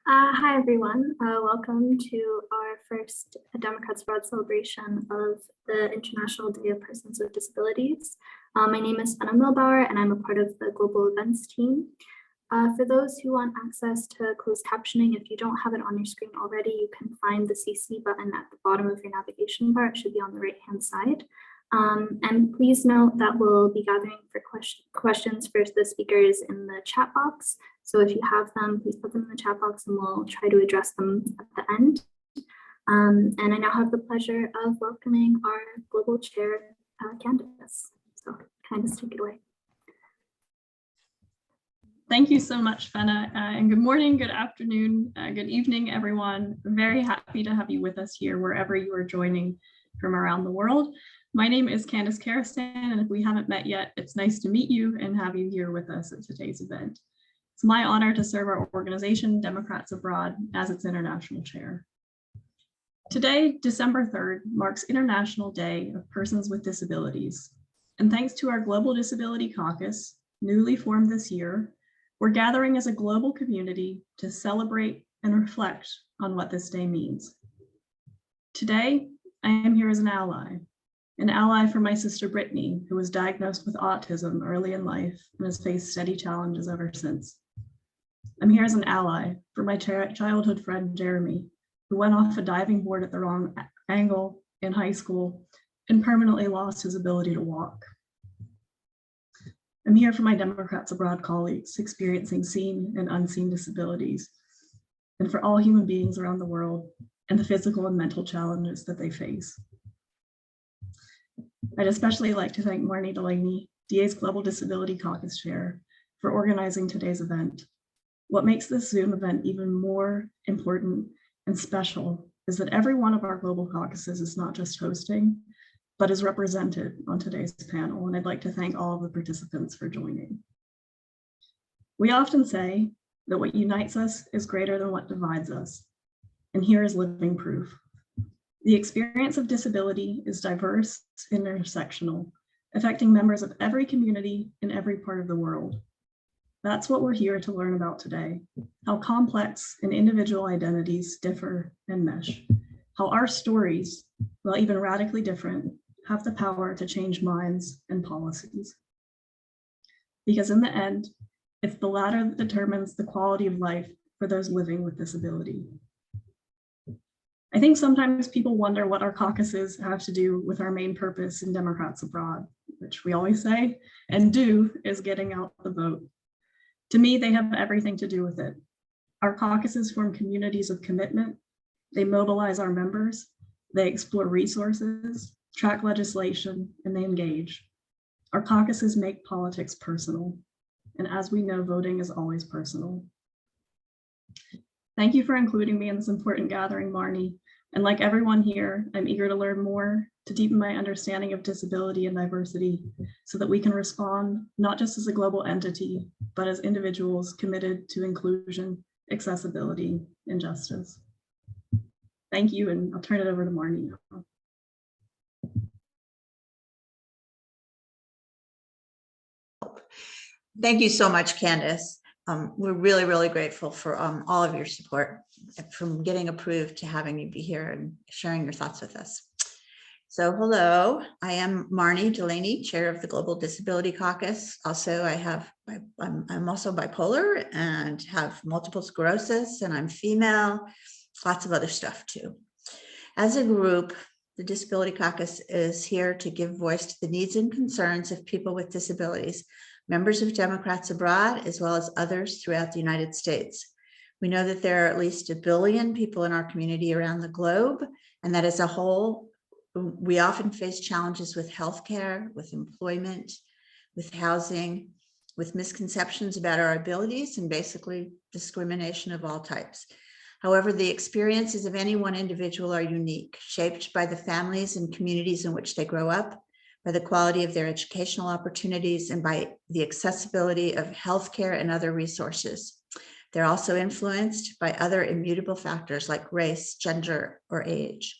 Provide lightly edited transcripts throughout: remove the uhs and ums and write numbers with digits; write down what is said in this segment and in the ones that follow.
Hi, everyone. Welcome to our first Democrats Abroad celebration of the International Day of Persons with Disabilities. My name is Anna Milbauer, and I'm a part of the global events team. For those who want access to closed captioning, if you don't have it on your screen already, you can find the CC button at the bottom of your navigation bar. It should be on the right-hand side. And please note that we'll be gathering for questions for the speakers in the chat box. So if you have them, please put them in the chat box and we'll try to address them at the end. And I now have the pleasure of welcoming our global chair, Candace. So Candace, take it away. Thank you so much, Fenna, and good morning, good afternoon, good evening, everyone. Very happy to have you with us here, wherever you are joining from around the world. My name is Candace Karistan, and if we haven't met yet, it's nice to meet you and have you here with us at today's event. It's my honor to serve our organization, Democrats Abroad, as its international chair. Today, December 3rd, marks International Day of Persons with Disabilities. And thanks to our Global Disability Caucus, newly formed this year, we're gathering as a global community to celebrate and reflect on what this day means. Today, I am here as an ally for my sister Brittany, who was diagnosed with autism early in life and has faced steady challenges ever since. I'm here as an ally for my childhood friend Jeremy, who went off a diving board at the wrong angle in high school and permanently lost his ability to walk. I'm here for my Democrats Abroad colleagues experiencing seen and unseen disabilities, and for all human beings around the world and the physical and mental challenges that they face. I'd especially like to thank Marnie Delaney, DA's Global Disability Caucus Chair, for organizing today's event. What makes this Zoom event even more important and special is that every one of our global caucuses is not just hosting, but is represented on today's panel, and I'd like to thank all of the participants for joining. We often say that what unites us is greater than what divides us, and here is living proof. The experience of disability is diverse and intersectional, affecting members of every community in every part of the world. That's what we're here to learn about today, how complex and individual identities differ and mesh, how our stories, while even radically different, have the power to change minds and policies. Because in the end, it's the latter that determines the quality of life for those living with disability. I think sometimes people wonder what our caucuses have to do with our main purpose in Democrats Abroad, which we always say and do is getting out the vote. To me, they have everything to do with it. Our caucuses form communities of commitment. They mobilize our members. They explore resources, track legislation, and they engage. Our caucuses make politics personal. And as we know, voting is always personal. Thank you for including me in this important gathering, Marnie. And like everyone here, I'm eager to learn more, to deepen my understanding of disability and diversity so that we can respond not just as a global entity, but as individuals committed to inclusion, accessibility, and justice. Thank you, and I'll turn it over to Marnie now. Thank you so much, Candace. We're really, really grateful for all of your support, from getting approved to having you be here and sharing your thoughts with us. So hello, I am Marnie Delaney, chair of the Global Disability Caucus. Also, I'm also bipolar and have multiple sclerosis, and I'm female, lots of other stuff too. As a group, the Disability Caucus is here to give voice to the needs and concerns of people with disabilities, members of Democrats Abroad, as well as others throughout the United States. We know that there are at least 1 billion people in our community around the globe, and that as a whole, we often face challenges with healthcare, with employment, with housing, with misconceptions about our abilities, and basically discrimination of all types. However, the experiences of any one individual are unique, shaped by the families and communities in which they grow up, by the quality of their educational opportunities, and by the accessibility of healthcare and other resources. They're also influenced by other immutable factors like race, gender, or age.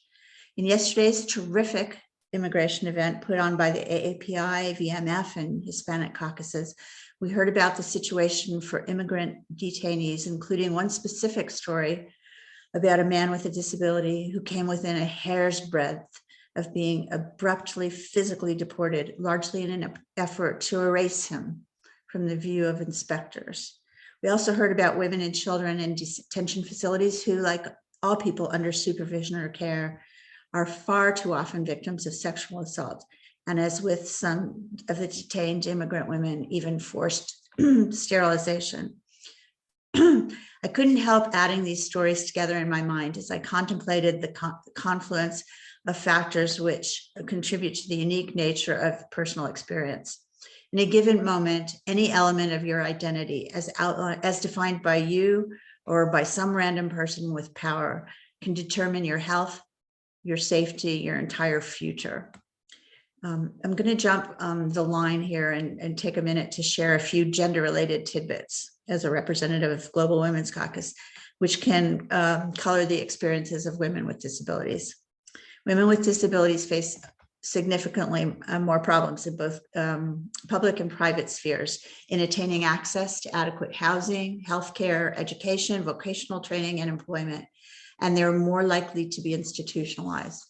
In yesterday's terrific immigration event put on by the AAPI, VMF, and Hispanic caucuses, We heard about the situation for immigrant detainees, including one specific story about a man with a disability who came within a hair's breadth of being abruptly physically deported, largely in an effort to erase him from the view of inspectors. We also heard about women and children in detention facilities who, like all people under supervision or care, are far too often victims of sexual assault. And as with some of the detained immigrant women, even forced sterilization. I couldn't help adding these stories together in my mind as I contemplated the confluence of factors which contribute to the unique nature of personal experience. In a given moment, any element of your identity as defined by you or by some random person with power can determine your health, your safety, your entire future. I'm going to jump the line here and take a minute to share a few gender-related tidbits as a representative of Global Women's Caucus, which can color the experiences of women with disabilities. Women with disabilities face significantly more problems in both public and private spheres in attaining access to adequate housing, healthcare, education, vocational training, and employment, and they're more likely to be institutionalized.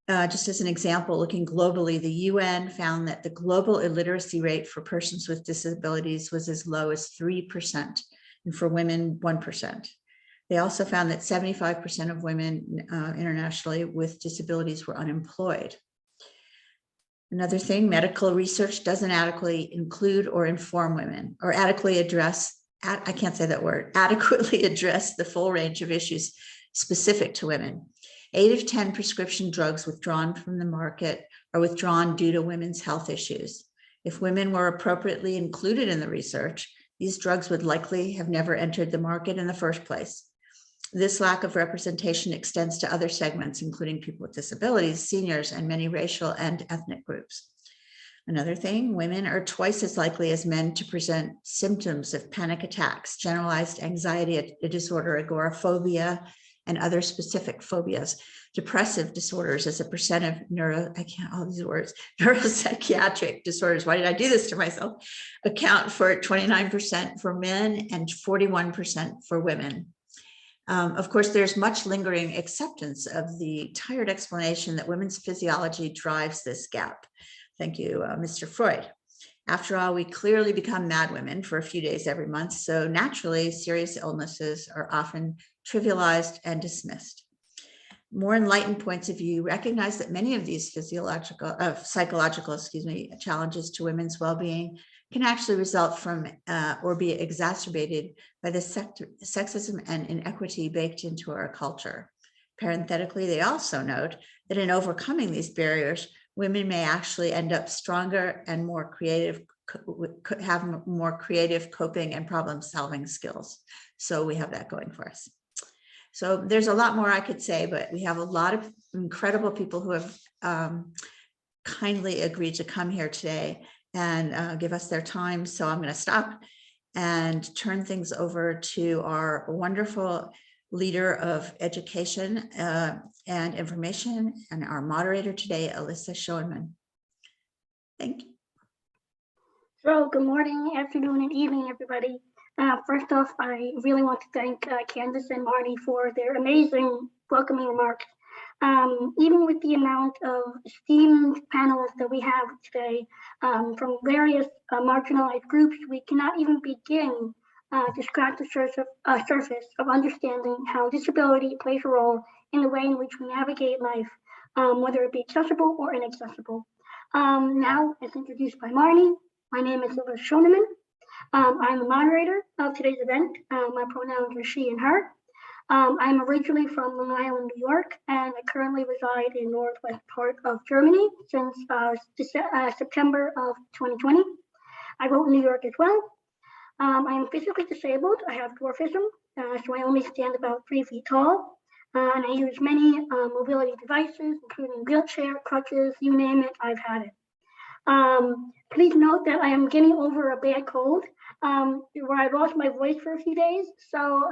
Just as an example, looking globally, the UN found that the global illiteracy rate for persons with disabilities was as low as 3%, and for women, 1%. They also found that 75% of women internationally with disabilities were unemployed. Another thing, medical research doesn't adequately include or inform women or adequately address, I can't say that word, adequately address the full range of issues specific to women. 8 of 10 prescription drugs withdrawn from the market are withdrawn due to women's health issues. If women were appropriately included in the research, these drugs would likely have never entered the market in the first place. This lack of representation extends to other segments, including people with disabilities, seniors, and many racial and ethnic groups. Another thing, women are twice as likely as men to present symptoms of panic attacks, generalized anxiety disorder, agoraphobia, and other specific phobias. Depressive disorders as a percent of neuropsychiatric disorders, why did I do this to myself, account for 29% for men and 41% for women. Of course, there's much lingering acceptance of the tired explanation that women's physiology drives this gap. Thank you, Mr. Freud. After all, we clearly become mad women for a few days every month, so naturally, serious illnesses are often trivialized and dismissed. More enlightened points of view recognize that many of these psychological challenges to women's well-being can actually result from or be exacerbated by the sexism and inequity baked into our culture. Parenthetically, they also note that in overcoming these barriers, women may actually end up stronger and more creative, have more creative coping and problem-solving skills. So we have that going for us. So there's a lot more I could say, but we have a lot of incredible people who have kindly agreed to come here today and give us their time. So I'm going to stop and turn things over to our wonderful leader of education and information and our moderator today, Allyssa Schoenemann. Thank you. So good morning, afternoon, and evening, everybody. First off, I really want to thank Candace and Marty for their amazing welcoming remarks. Even with the amount of esteemed panels that we have today from various marginalized groups, we cannot even begin to scratch the surface of understanding how disability plays a role in the way in which we navigate life, whether it be accessible or inaccessible. Now, as introduced by Marty, my name is Allyssa Schoenemann. I'm the moderator of today's event. My pronouns are she and her. I'm originally from Long Island, New York, and I currently reside in northwest part of Germany since September of 2020. I vote in New York as well. I am physically disabled. I have dwarfism, so I only stand about 3 feet tall, and I use many mobility devices, including wheelchair, crutches, you name it, I've had it. Please note that I am getting over a bad cold where I lost my voice for a few days. So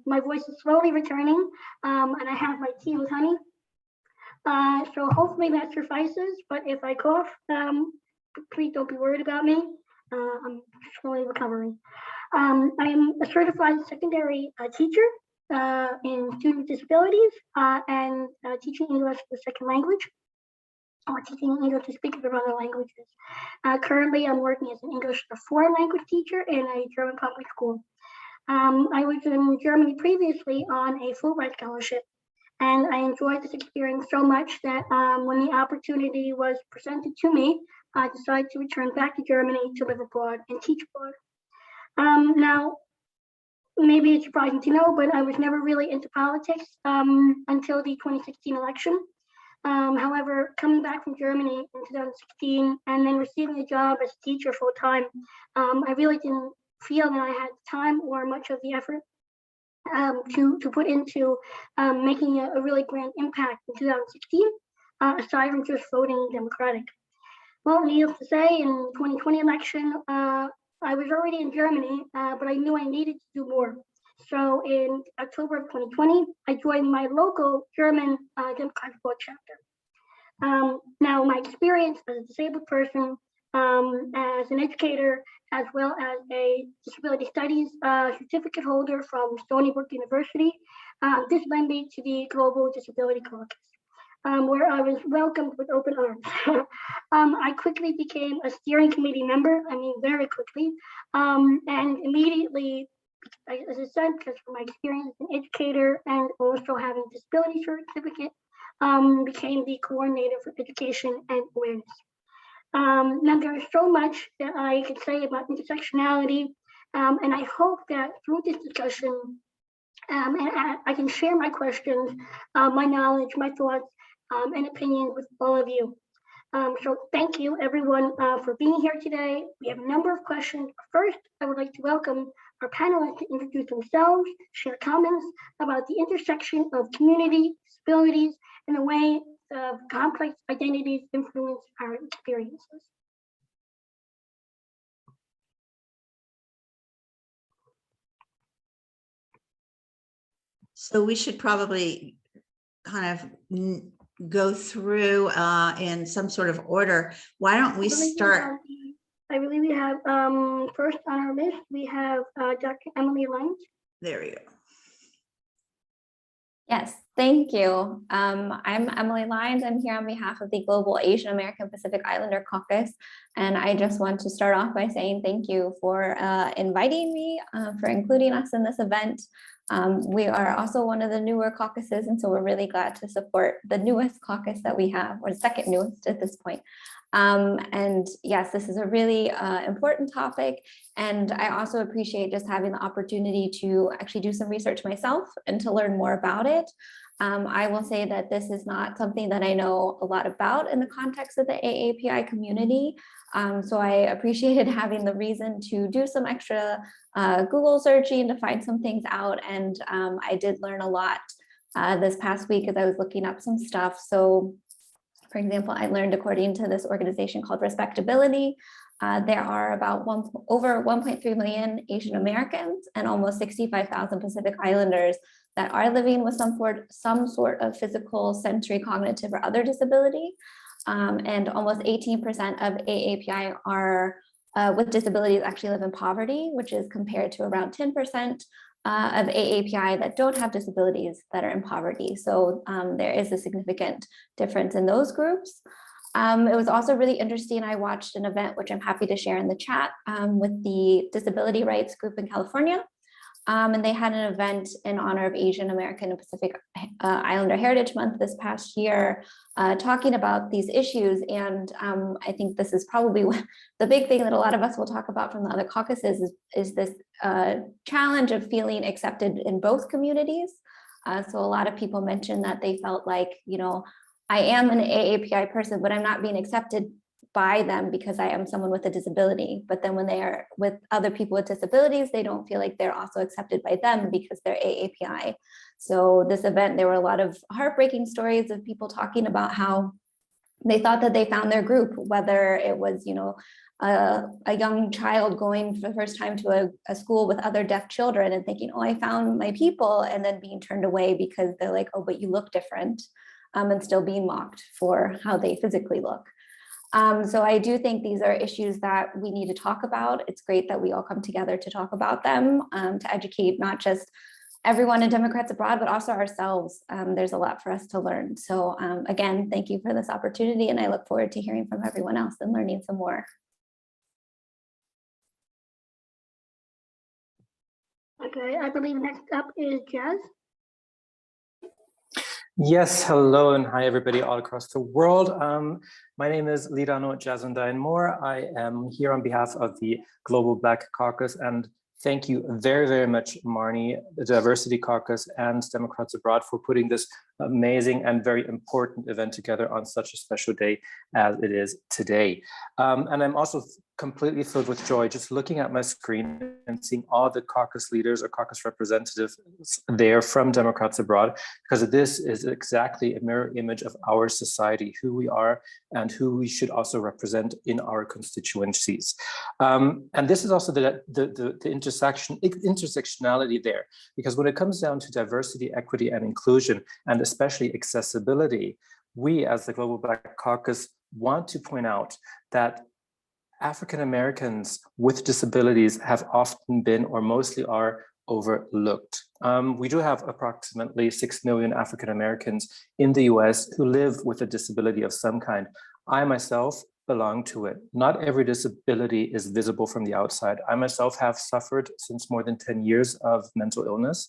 my voice is slowly returning and I have my tea with honey. So hopefully that suffices. But if I cough, please don't be worried about me. I'm slowly recovering. I am a certified secondary teacher in student with disabilities and teaching English as a second language, or teaching English to speakers of other languages. Currently, I'm working as an English as a foreign language teacher in a German public school. I was in Germany previously on a Fulbright scholarship, and I enjoyed this experience so much that when the opportunity was presented to me, I decided to return back to Germany to live abroad and teach abroad. Now, maybe it's surprising to know, but I was never really into politics until the 2016 election. However, coming back from Germany in 2016 and then receiving a job as a teacher full time, I really didn't feel that I had time or much of the effort to put into making a really grand impact in 2016, aside from just voting Democratic. Well, needless to say, in the 2020 election, I was already in Germany, but I knew I needed to do more. So in October of 2020, I joined my local German Democrats Abroad Chapter. Now, my experience as a disabled person, as an educator, as well as a disability studies certificate holder from Stony Brook University, this led me to the Global Disability Caucus, where I was welcomed with open arms. I quickly became a steering committee member, very quickly, and immediately, as I said, because of my experience as an educator and also having a disability certificate, became the coordinator for education and awareness. Now, there's so much that I could say about intersectionality, and I hope that through this discussion, and I can share my questions, my knowledge, my thoughts, and opinions with all of you. So thank you, everyone, for being here today. We have a number of questions. First, I would like to welcome our panelists to introduce themselves, share comments about the intersection of community, disabilities, and the way complex identities influence our experiences. So we should probably kind of go through in some sort of order. Why don't we start? I believe we have first on our list, we have Dr. Emily Lyons. There you go. Yes, thank you. I'm Emily Lyons. I'm here on behalf of the Global Asian American Pacific Islander Caucus. And I just want to start off by saying thank you for inviting me, for including us in this event. We are also one of the newer caucuses, and so we're really glad to support the newest caucus that we have, or second newest at this point. And yes, this is a really important topic. And I also appreciate just having the opportunity to actually do some research myself and to learn more about it. I will say that this is not something that I know a lot about in the context of the AAPI community. So I appreciated having the reason to do some extra Google searching to find some things out. And I did learn a lot this past week as I was looking up some stuff. So for example, I learned, according to this organization called Respectability, there are about over 1.3 million Asian Americans and almost 65,000 Pacific Islanders that are living with some sort of physical, sensory, cognitive, or other disability. And almost 18% of AAPI are with disabilities actually live in poverty, which is compared to around 10% of AAPI that don't have disabilities that are in poverty. So there is a significant difference in those groups. It was also really interesting. I watched an event, which I'm happy to share in the chat, with the Disability Rights Group in California. And they had an event in honor of Asian American and Pacific Islander Heritage Month this past year, talking about these issues. And I think this is probably the big thing that a lot of us will talk about from the other caucuses is this challenge of feeling accepted in both communities. So a lot of people mentioned that they felt like, I am an AAPI person, but I'm not being accepted by them because I am someone with a disability. But then when they are with other people with disabilities, they don't feel like they're also accepted by them because they're AAPI. So this event, there were a lot of heartbreaking stories of people talking about how they thought that they found their group, whether it was, a young child going for the first time to a school with other deaf children and thinking, oh, I found my people, and then being turned away because they're like, oh, but you look different, and still being mocked for how they physically look. So I do think these are issues that we need to talk about. It's great that we all come together to talk about them, to educate not just everyone in Democrats Abroad, but also ourselves. There's a lot for us to learn. So again, thank you for this opportunity, and I look forward to hearing from everyone else and learning some more. Okay, I believe next up is Jazz. Yes, hello and hi everybody all across the world. My name is Lidano Jazundayan Moore. I am here on behalf of the Global Black Caucus, and thank you very, very much, Marnie, the Diversity Caucus and Democrats Abroad for putting this amazing and very important event together on such a special day as it is today. And I'm also completely filled with joy just looking at my screen and seeing all the caucus leaders or caucus representatives there from Democrats Abroad, because this is exactly a mirror image of our society, who we are and who we should also represent in our constituencies. And this is also the intersectionality there, because when it comes down to diversity, equity, and inclusion, and especially accessibility, we as the Global Black Caucus want to point out that African Americans with disabilities have often been, or mostly are, overlooked. We do have approximately 6 million African Americans in the US who live with a disability of some kind. I myself belong to it. Not every disability is visible from the outside. I myself have suffered since more than 10 years of mental illness.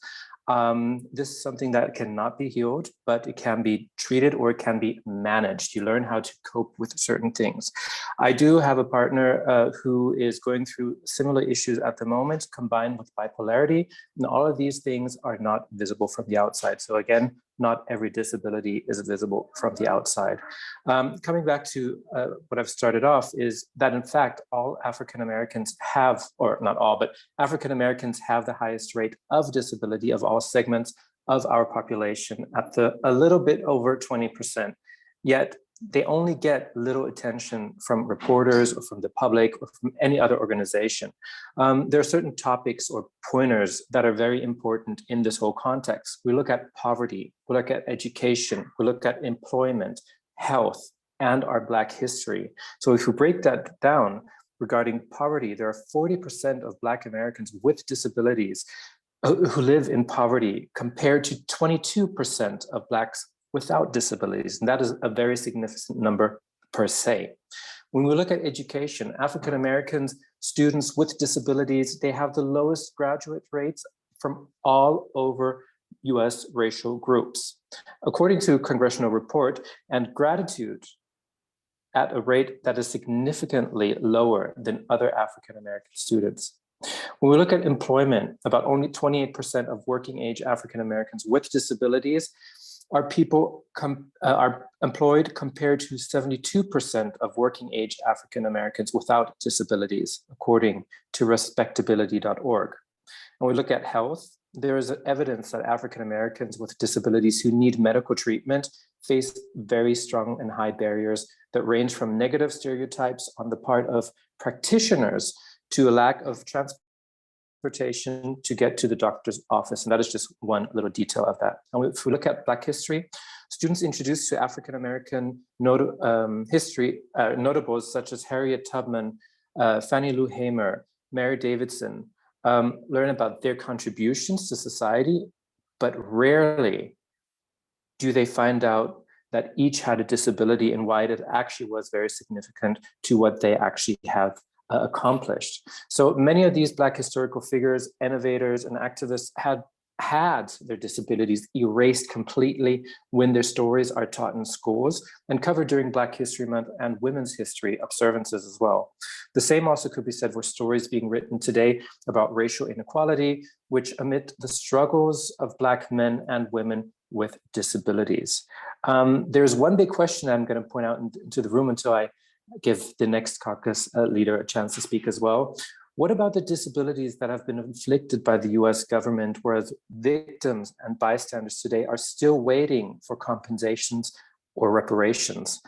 This is something that cannot be healed, but it can be treated or it can be managed. You learn how to cope with certain things. I do have a partner who is going through similar issues at the moment, combined with bipolarity, and all of these things are not visible from the outside. So again, not every disability is visible from the outside. Coming back to what I've started off is that in fact, all African Americans have, or not all, but African Americans have the highest rate of disability of all segments of our population at a little bit over 20%. Yet they only get little attention from reporters or from the public or from any other organization. There are certain topics or pointers that are very important in this whole context. We look at poverty, we look at education, we look at employment, health, and our Black history. So if we break that down regarding poverty, there are 40% of Black Americans with disabilities who live in poverty compared to 22% of Blacks without disabilities. And that is a very significant number per se. When we look at education, African Americans, students with disabilities, they have the lowest graduate rates from all over US racial groups. According to a congressional report, and gratitude at a rate that is significantly lower than other African American students. When we look at employment, about only 28% of working age African Americans with disabilities are employed compared to 72% of working age African Americans without disabilities, according to respectability.org. And we look at health, there is evidence that African Americans with disabilities who need medical treatment face very strong and high barriers that range from negative stereotypes on the part of practitioners to a lack of transportation to get to the doctor's office. And that is just one little detail of that. And if we look at Black history, students introduced to African American history, notables such as Harriet Tubman, Fannie Lou Hamer, Mary Davidson, learn about their contributions to society, but rarely do they find out that each had a disability and why it actually was very significant to what they actually have accomplished. So many of these Black historical figures, innovators, and activists had their disabilities erased completely when their stories are taught in schools and covered during Black History Month and Women's History observances as well. The same also could be said for stories being written today about racial inequality, which omit the struggles of Black men and women with disabilities. There's one big question I'm going to point out into the room until I give the next caucus leader a chance to speak as well. What about the disabilities that have been inflicted by the US government, whereas victims and bystanders today are still waiting for compensations or reparations?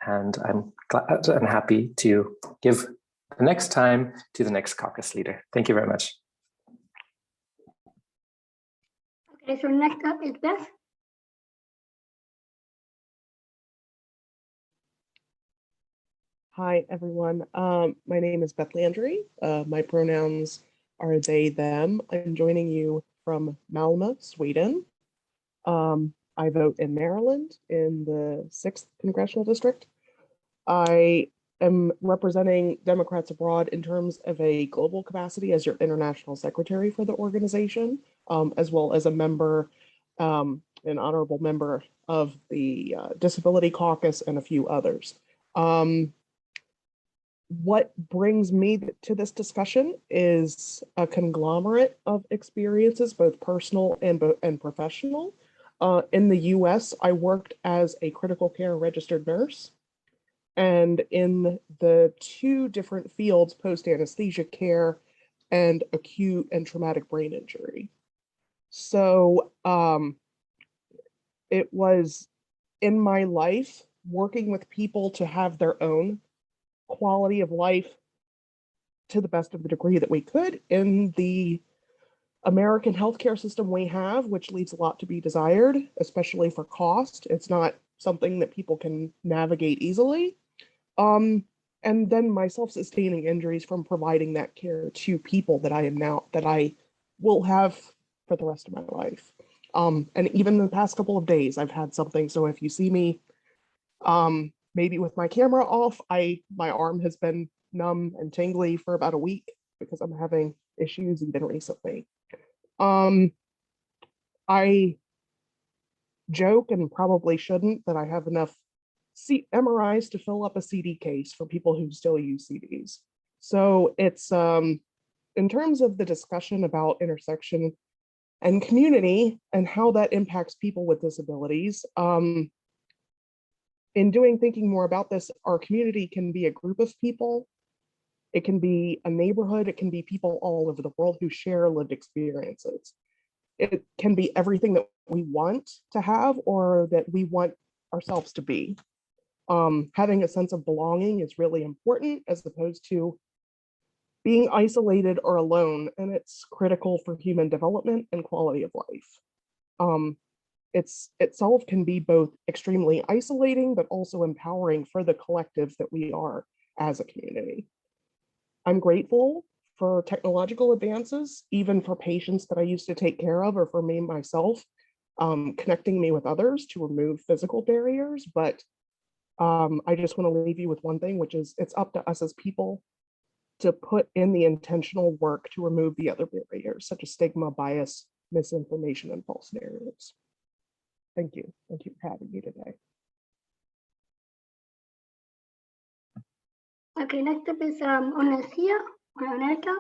And I'm glad and happy to give the next time to the next caucus leader. Thank you very much. Okay, so next up is Beth. Hi, everyone. My name is Beth Landry. My pronouns are they, them. I'm joining you from Malmö, Sweden. I vote in Maryland in the 6th Congressional District. I am representing Democrats Abroad in terms of a global capacity as your international secretary for the organization, as well as a member, an honorable member of the Disability Caucus and a few others. What brings me to this discussion is a conglomerate of experiences, both personal and professional. In the US, I worked as a critical care registered nurse. And in the 2 different fields, post-anesthesia care and acute and traumatic brain injury. So it was in my life working with people to have their own quality of life to the best of the degree that we could in the American healthcare system we have, which leaves a lot to be desired, especially for cost. It's not something that people can navigate easily. And then my self-sustaining injuries from providing that care to people that I will have for the rest of my life. And even the past couple of days, I've had something. So if you see me, maybe with my camera off, my arm has been numb and tingly for about a week because I'm having issues even recently. I joke, and probably shouldn't, that I have enough MRIs to fill up a CD case for people who still use CDs. So it's in terms of the discussion about intersection and community and how that impacts people with disabilities. In thinking more about this, our community can be a group of people. It can be a neighborhood. It can be people all over the world who share lived experiences. It can be everything that we want to have or that we want ourselves to be. Having a sense of belonging is really important as opposed to being isolated or alone, and it's critical for human development and quality of life. Itself can be both extremely isolating, but also empowering for the collective that we are as a community. I'm grateful for technological advances, even for patients that I used to take care of, or for me myself, connecting me with others to remove physical barriers. But I just want to leave you with one thing, which is it's up to us as people to put in the intentional work to remove the other barriers, such as stigma, bias, misinformation, and false narratives. Thank you. Thank you for having me today. Okay, next up is Onesia or Onelia.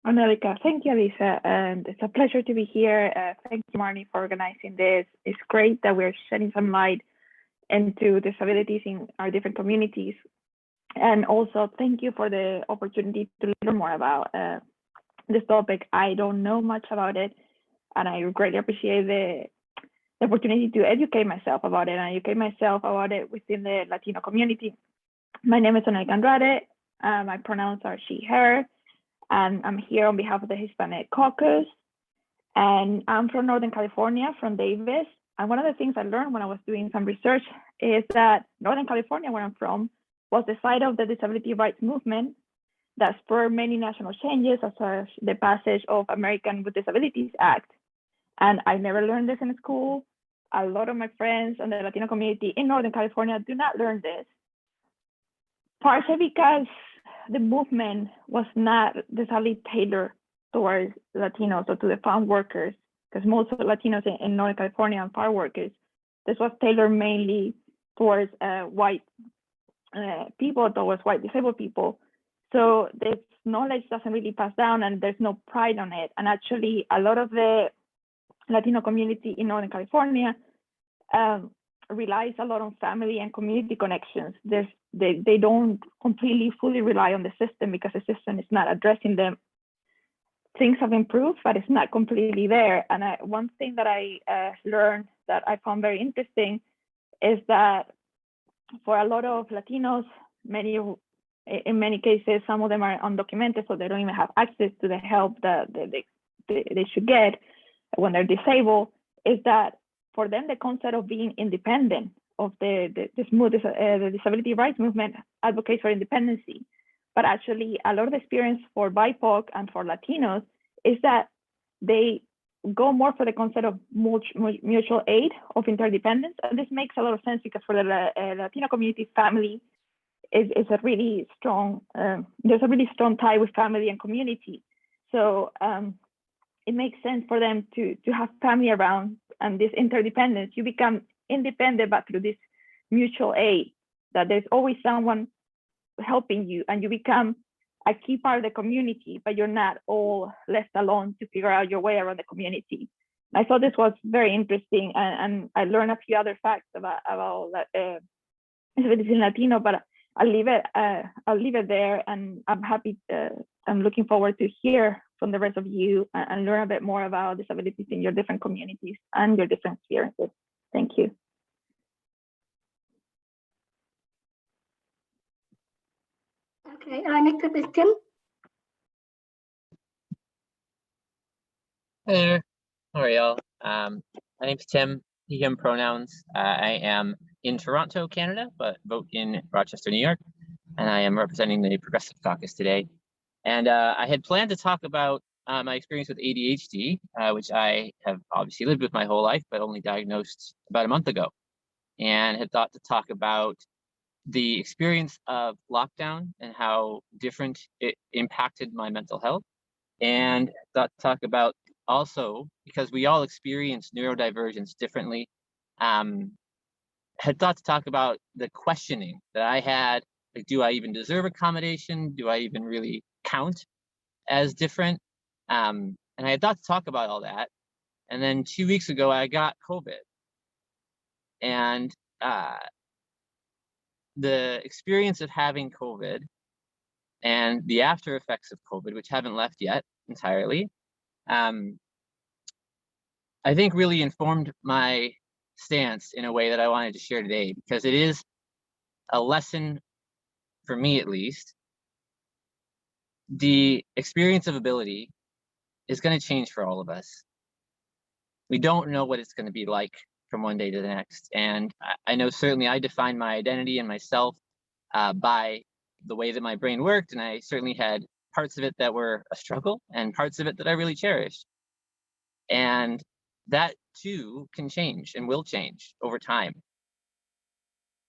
Angelica, thank you, Alisa, and it's a pleasure to be here. Thank you, Marnie, for organizing this. It's great that we're shedding some light into disabilities in our different communities. And also, thank you for the opportunity to learn more about this topic. I don't know much about it, and I greatly appreciate the opportunity to educate myself about it and educate myself about it within the Latino community. My name is Renee Gandrade. My pronouns are she, her, and I'm here on behalf of the Hispanic Caucus. And I'm from Northern California, from Davis. And one of the things I learned when I was doing some research is that Northern California, where I'm from, was the site of the disability rights movement that spurred many national changes, such as the passage of American with Disabilities Act. And I never learned this in school. A lot of my friends and the Latino community in Northern California do not learn this, partially because the movement was not necessarily tailored towards Latinos or to the farm workers, because most of the Latinos in Northern California are farm workers. This was tailored mainly towards white people, towards white disabled people. So this knowledge doesn't really pass down, and there's no pride on it. And actually, a lot of the Latino community in Northern California relies a lot on family and community connections. They don't completely fully rely on the system because the system is not addressing them. Things have improved, but it's not completely there. And one thing that I learned that I found very interesting is that for a lot of Latinos, in many cases, some of them are undocumented, so they don't even have access to the help that they should get when they're disabled, is that for them, the concept of being independent of the disability rights movement advocates for independency. But actually, a lot of the experience for BIPOC and for Latinos is that they go more for the concept of mutual aid, of interdependence. And this makes a lot of sense because for the Latino community, family is a really strong, there's a really strong tie with family and community. So it makes sense for them to have family around, and this interdependence, you become independent, but through this mutual aid, that there's always someone helping you, and you become a key part of the community, but you're not all left alone to figure out your way around the community. I thought this was very interesting, and I learned a few other facts about disabilities in Latino, but I'll leave it there, and I'm looking forward to hear from the rest of you and learn a bit more about disabilities in your different communities and your different experiences. Thank you. Okay, next up is Tim. Hey there, how are y'all? My name's Tim, he, him pronouns. I am in Toronto, Canada, but vote in Rochester, New York, and I am representing the Progressive Caucus today. And I had planned to talk about my experience with ADHD, which I have obviously lived with my whole life, but only diagnosed about a month ago, and had thought to talk about the experience of lockdown and how different it impacted my mental health, and thought to talk about also, because we all experience neurodivergence differently, had thought to talk about the questioning that I had, like, do I even deserve accommodation? Do I even really count as different? And I had thought to talk about all that. And then 2 weeks ago, I got COVID. And the experience of having COVID and the after effects of COVID, which haven't left yet entirely, I think really informed my stance in a way that I wanted to share today, because it is a lesson, for me at least. The experience of ability is going to change for all of us. We don't know what it's going to be like from one day to the next. And I know certainly I defined my identity and myself by the way that my brain worked. And I certainly had parts of it that were a struggle and parts of it that I really cherished. And that too can change and will change over time.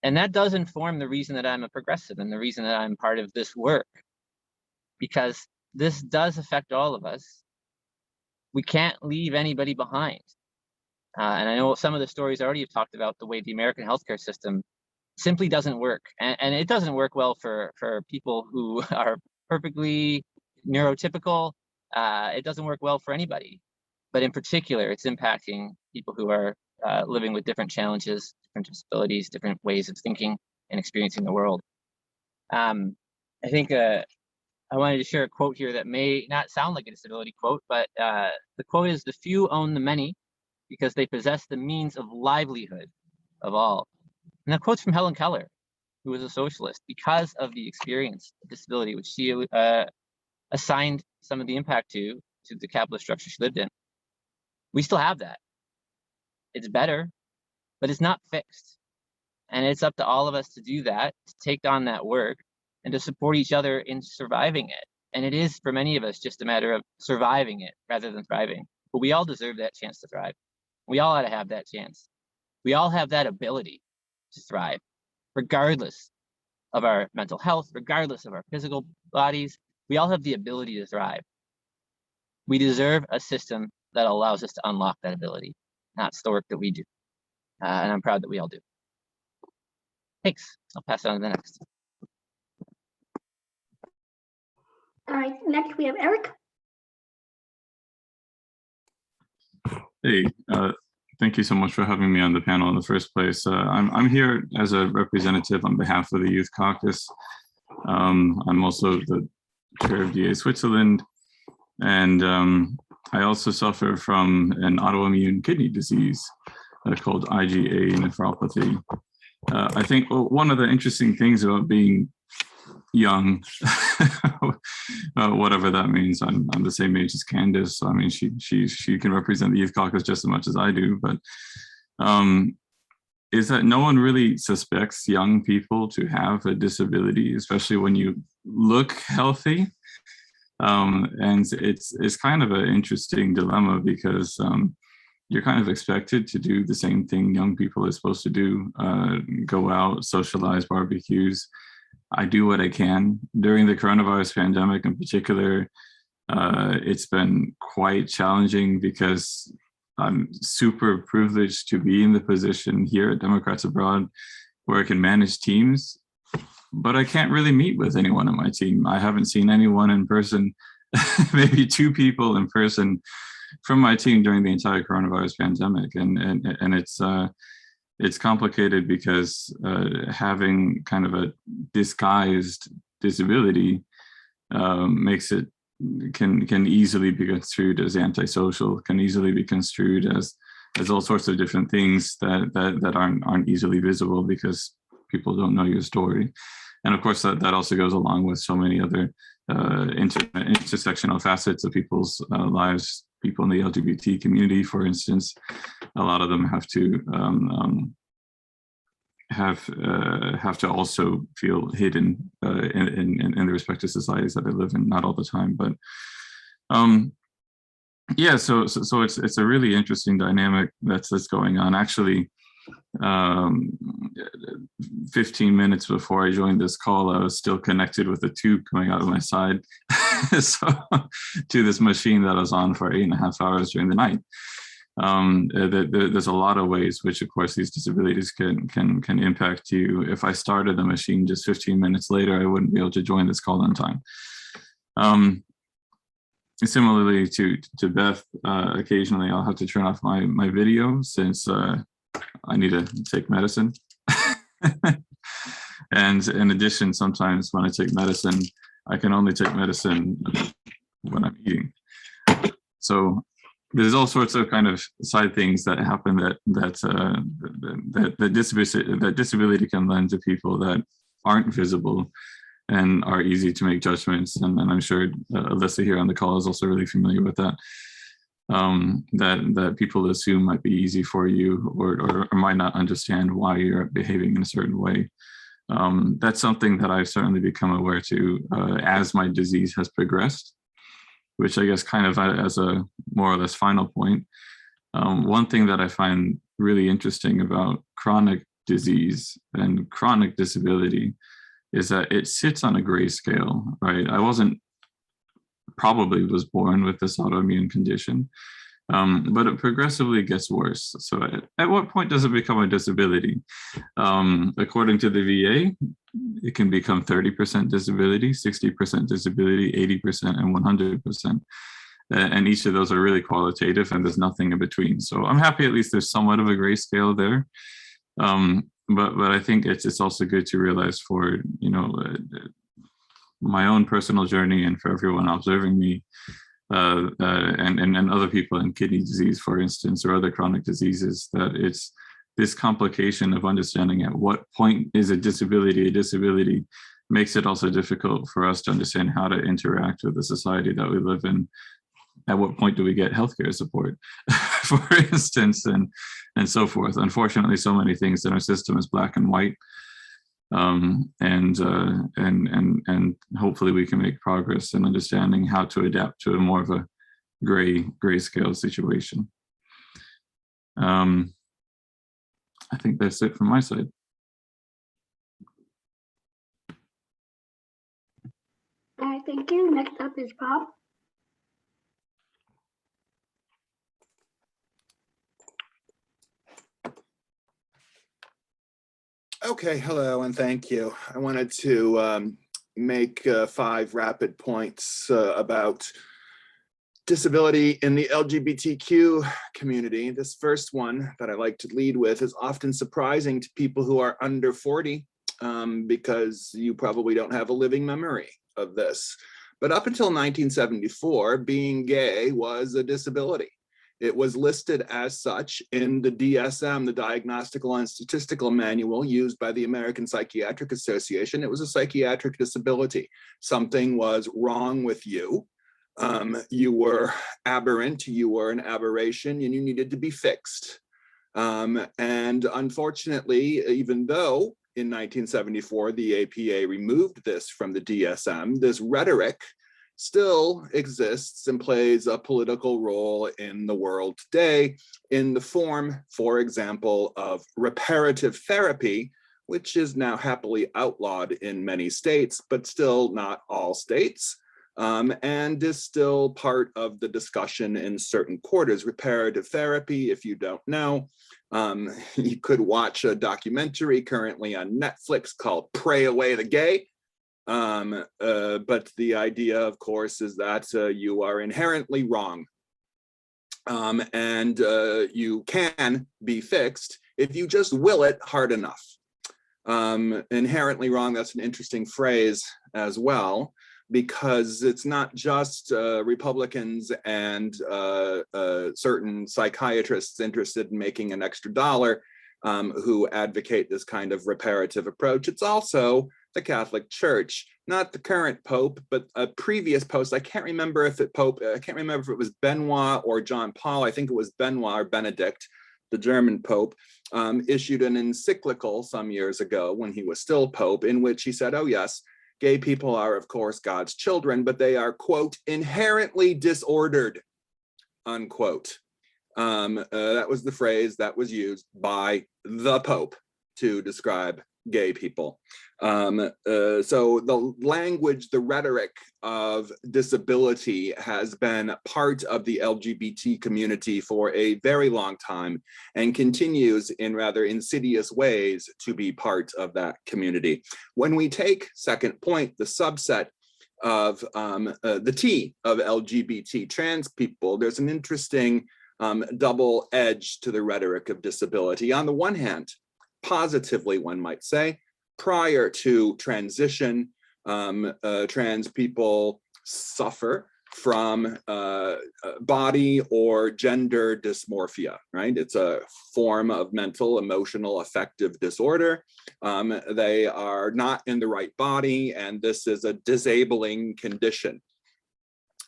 And that does inform the reason that I'm a progressive and the reason that I'm part of this work, because this does affect all of us. We can't leave anybody behind. And I know some of the stories I already have talked about the way the American healthcare system simply doesn't work. And it doesn't work well for people who are perfectly neurotypical. It doesn't work well for anybody. But in particular, it's impacting people who are living with different challenges, different disabilities, different ways of thinking and experiencing the world. I think I wanted to share a quote here that may not sound like a disability quote, but the quote is, "The few own the many because they possess the means of livelihood of all." And that quote's from Helen Keller, who was a socialist, because of the experience of disability, which she assigned some of the impact to the capitalist structure she lived in. We still have that. It's better, but it's not fixed. And it's up to all of us to do that, to take on that work, and to support each other in surviving it. And it is, for many of us, just a matter of surviving it rather than thriving. But we all deserve that chance to thrive. We all ought to have that chance. We all have that ability to thrive, regardless of our mental health, regardless of our physical bodies. We all have the ability to thrive. We deserve a system that allows us to unlock that ability. That's the work that we do. And I'm proud that we all do. Thanks. I'll pass it on to the next. All right, next we have Eric. Hey, thank you so much for having me on the panel in the first place. I'm here as a representative on behalf of the Youth Caucus. I'm also the chair of DA Switzerland, and I also suffer from an autoimmune kidney disease called IgA nephropathy. I think one of the interesting things about being young, whatever that means, I'm the same age as Candace. So, I mean, she can represent the Youth Caucus just as much as I do, but is that no one really suspects young people to have a disability, especially when you look healthy. And it's kind of an interesting dilemma because you're kind of expected to do the same thing young people are supposed to do, go out, socialize, barbecues. I do what I can. During the coronavirus pandemic in particular, it's been quite challenging because I'm super privileged to be in the position here at Democrats Abroad where I can manage teams, but I can't really meet with anyone on my team. I haven't seen anyone in person, maybe 2 people in person from my team during the entire coronavirus pandemic. And it's complicated because having kind of a disguised disability makes it can easily be construed as antisocial, can easily be construed as all sorts of different things that aren't easily visible because people don't know your story. And of course, that also goes along with so many other intersectional facets of people's lives. People in the LGBT community, for instance, a lot of them have to also feel hidden in the respective societies that they live in. Not all the time, but yeah. So it's a really interesting dynamic that's going on. Actually, 15 minutes before I joined this call, I was still connected with a tube coming out of my side, so to this machine that I was on for 8.5 hours during the night. There's a lot of ways which, of course, these disabilities can impact you. If I started the machine just 15 minutes later, I wouldn't be able to join this call on time. Similarly to Beth, occasionally I'll have to turn off my video since I need to take medicine. And in addition, sometimes when I take medicine, I can only take medicine when I'm eating. So there's all sorts of kind of side things that happen that disability can lend to people that aren't visible and are easy to make judgments. And I'm sure Allyssa here on the call is also really familiar with that. That people assume might be easy for you or might not understand why you're behaving in a certain way. That's something that I've certainly become aware to as my disease has progressed, which I guess kind of as a more or less final point. One thing that I find really interesting about chronic disease and chronic disability is that it sits on a gray scale, right? I probably was born with this autoimmune condition, but it progressively gets worse. So at what point does it become a disability? According to the VA, it can become 30% disability, 60% disability, 80%, and 100%. And each of those are really qualitative, and there's nothing in between. So I'm happy at least there's somewhat of a gray scale there. But I think it's also good to realize for, my own personal journey and for everyone observing me and other people in kidney disease, for instance, or other chronic diseases, that it's this complication of understanding at what point is a disability makes it also difficult for us to understand how to interact with the society that we live in. At what point do we get healthcare support, for instance, and so forth. Unfortunately, so many things in our system is black and white. And hopefully we can make progress in understanding how to adapt to a more of a grayscale situation. I think that's it from my side. All right, thank you. Next up is Bob. Okay, hello and thank you. I wanted to make 5 rapid points about disability in the LGBTQ community. This first one that I like to lead with is often surprising to people who are under 40 because you probably don't have a living memory of this. But up until 1974, being gay was a disability. It was listed as such in the DSM, the Diagnostical and Statistical Manual used by the American Psychiatric Association. It was a psychiatric disability. Something was wrong with you. You were aberrant, you were an aberration, and you needed to be fixed. And unfortunately, even though in 1974, the APA removed this from the DSM, this rhetoric still exists and plays a political role in the world today in the form, for example, of reparative therapy, which is now happily outlawed in many states, but still not all states, and is still part of the discussion in certain quarters. Reparative therapy, if you don't know, you could watch a documentary currently on Netflix called Pray Away the Gay. But the idea, of course, is that you are inherently wrong. And you can be fixed if you just will it hard enough. Inherently wrong, that's an interesting phrase as well, because it's not just Republicans and certain psychiatrists interested in making an extra dollar who advocate this kind of reparative approach. It's also the Catholic Church, not the current Pope, but a previous post. I can't remember if it was Benoit or John Paul. I think it was Benoit or Benedict, the German Pope, issued an encyclical some years ago when he was still Pope, in which he said, oh yes, gay people are, of course, God's children, but they are, quote, inherently disordered, unquote. That was the phrase that was used by the Pope to describe gay people. So the language, the rhetoric of disability has been part of the LGBT community for a very long time and continues in rather insidious ways to be part of that community. When we take, second point, the subset of the T of LGBT, trans people, there's an interesting double edge to the rhetoric of disability. On the one hand, positively, one might say, prior to transition, trans people suffer from body or gender dysmorphia, right? It's a form of mental, emotional, affective disorder. They are not in the right body, and this is a disabling condition.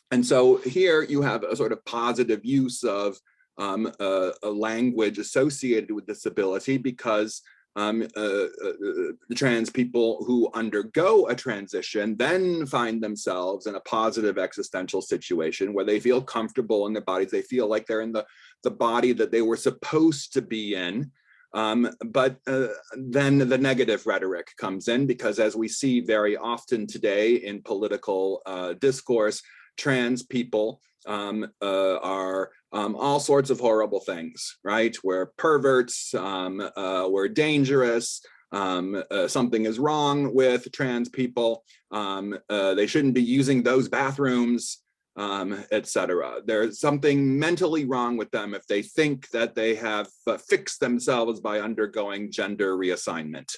And so here you have a sort of positive use of a language associated with disability, because the trans people who undergo a transition then find themselves in a positive existential situation where they feel comfortable in their bodies. They feel like they're in the body that they were supposed to be in. But then the negative rhetoric comes in, because as we see very often today in political discourse, trans people are all sorts of horrible things, right? We're perverts, we're dangerous, something is wrong with trans people, they shouldn't be using those bathrooms, etc. There's something mentally wrong with them if they think that they have fixed themselves by undergoing gender reassignment.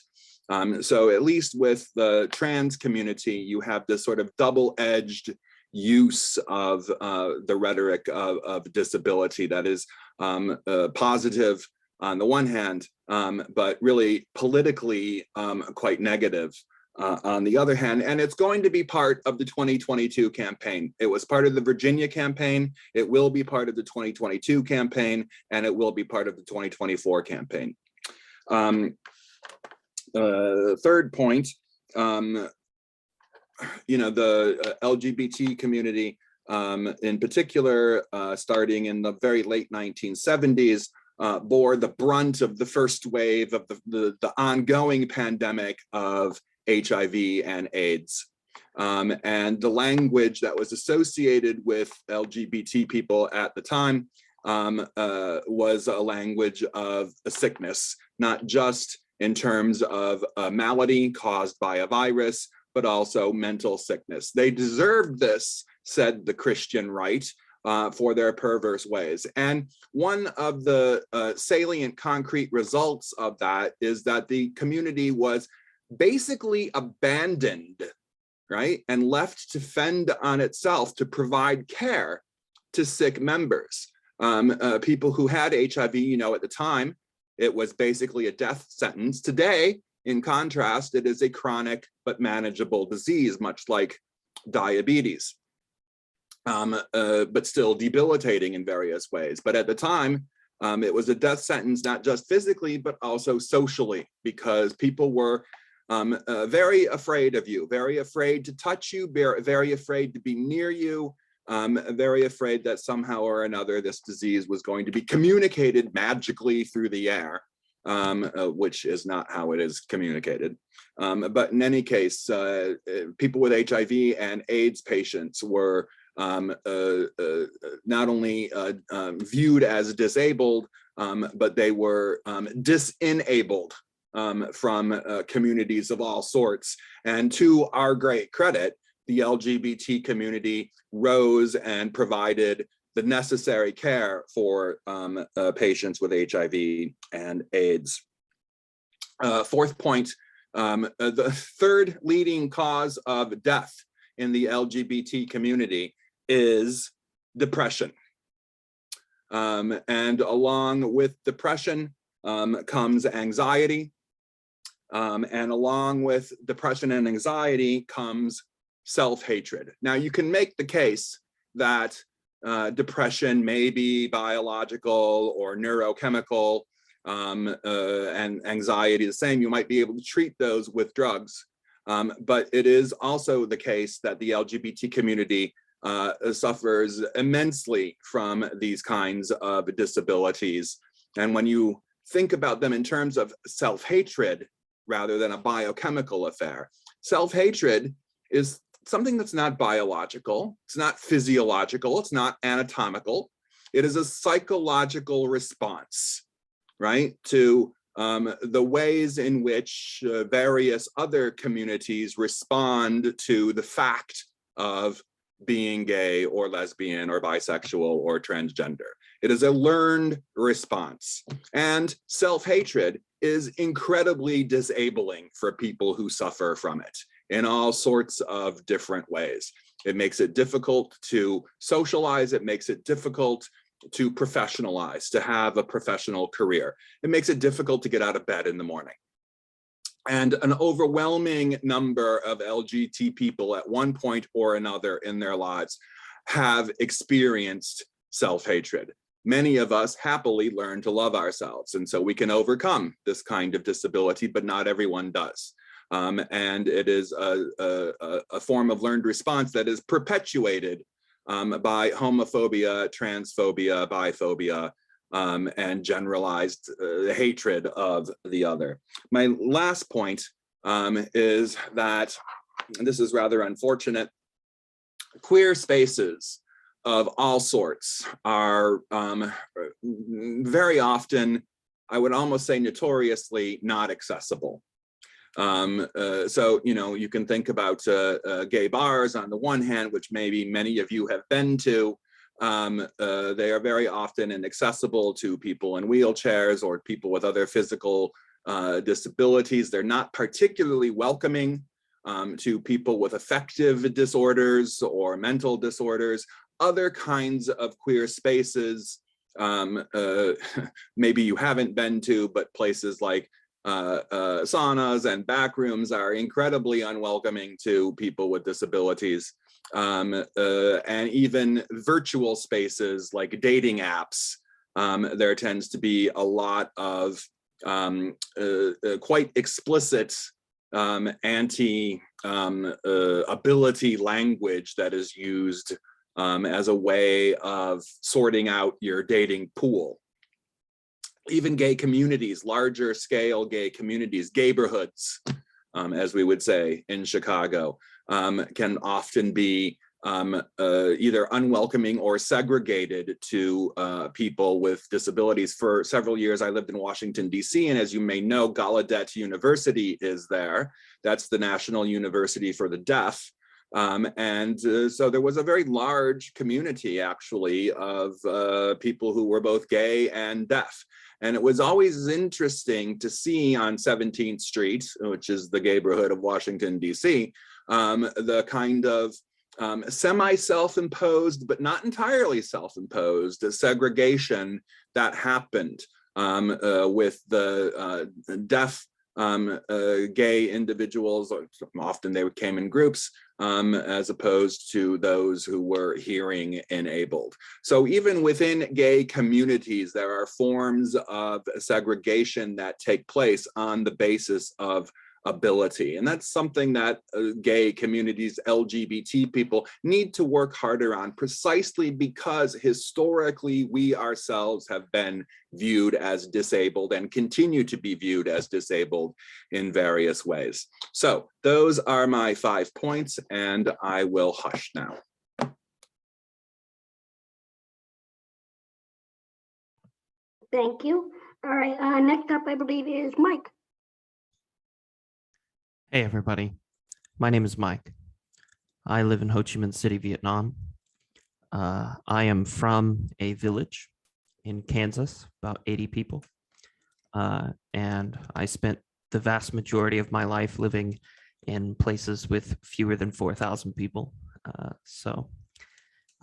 So at least with the trans community, you have this sort of double-edged use of the rhetoric of disability that is positive on the one hand, but really politically quite negative on the other hand. And it's going to be part of the 2022 campaign. It was part of the Virginia campaign, it will be part of the 2022 campaign, and it will be part of the 2024 campaign. Third point, you know, the LGBT community in particular, starting in the very late 1970s, bore the brunt of the first wave of the ongoing pandemic of HIV and AIDS. And the language that was associated with LGBT people at the time was a language of a sickness, not just in terms of a malady caused by a virus, but also mental sickness. They deserved this, said the Christian right, for their perverse ways. And one of the salient concrete results of that is that the community was basically abandoned, right? And left to fend on itself to provide care to sick members. People who had HIV, you know, at the time, it was basically a death sentence. Today, in contrast, it is a chronic but manageable disease, much like diabetes, but still debilitating in various ways. But at the time, It was a death sentence, not just physically, but also socially, because people were very afraid of you, very afraid to touch you, very afraid to be near you, very afraid that somehow or another this disease was going to be communicated magically through the air, which is not how it is communicated. But in any case, people with HIV and AIDS patients were not only viewed as disabled, but they were disenabled from communities of all sorts. And to our great credit, the LGBT community rose and provided the necessary care for patients with HIV and AIDS. Fourth point, the third leading cause of death in the LGBT community is depression. And along with depression comes anxiety. And along with depression and anxiety comes self-hatred. Now, you can make the case that depression may be biological or neurochemical, and anxiety the same. You might be able to treat those with drugs. But it is also the case that the LGBT community suffers immensely from these kinds of disabilities. And when you think about them in terms of self-hatred rather than a biochemical affair, self-hatred is something that's not biological, it's not physiological, it's not anatomical. It is a psychological response, right, to the ways in which various other communities respond to the fact of being gay or lesbian or bisexual or transgender. It is a learned response. And self-hatred is incredibly disabling for people who suffer from it in all sorts of different ways. It makes it difficult to socialize. It makes it difficult to professionalize, to have a professional career. It makes it difficult to get out of bed in the morning. And an overwhelming number of LGBT people at one point or another in their lives have experienced self-hatred. Many of us happily learn to love ourselves, and so we can overcome this kind of disability, but not everyone does. And it is a form of learned response that is perpetuated by homophobia, transphobia, biphobia, and generalized hatred of the other. My last point is that, and this is rather unfortunate, queer spaces of all sorts are very often, I would almost say notoriously, not accessible. So, you know, you can think about gay bars on the one hand, which maybe many of you have been to. They are very often inaccessible to people in wheelchairs or people with other physical disabilities. They're not particularly welcoming to people with affective disorders or mental disorders. Other kinds of queer spaces, maybe you haven't been to, but places like saunas and back rooms are incredibly unwelcoming to people with disabilities. And even virtual spaces like dating apps, there tends to be a lot of quite explicit anti-ability language that is used as a way of sorting out your dating pool. Even gay communities, larger scale gay communities, gayborhoods, as we would say in Chicago, can often be either unwelcoming or segregated to people with disabilities. For several years, I lived in Washington, D.C., and as you may know, Gallaudet University is there. That's the National University for the Deaf. So there was a very large community, actually, of people who were both gay and deaf. And it was always interesting to see on 17th Street, which is the gayborhood of Washington, D.C., the kind of semi-self-imposed, but not entirely self-imposed segregation that happened with the deaf gay individuals. Often they came in groups, as opposed to those who were hearing enabled. So even within gay communities, there are forms of segregation that take place on the basis of ability. And that's something that gay communities, LGBT people need to work harder on, precisely because historically we ourselves have been viewed as disabled and continue to be viewed as disabled in various ways. So those are my 5 points, and I will hush now. Thank you. All right, next up, I believe, is Mike. Hey everybody, my name is Mike. I live in Ho Chi Minh City, Vietnam. I am from a village in Kansas, about 80 people. And I spent the vast majority of my life living in places with fewer than 4,000 people. So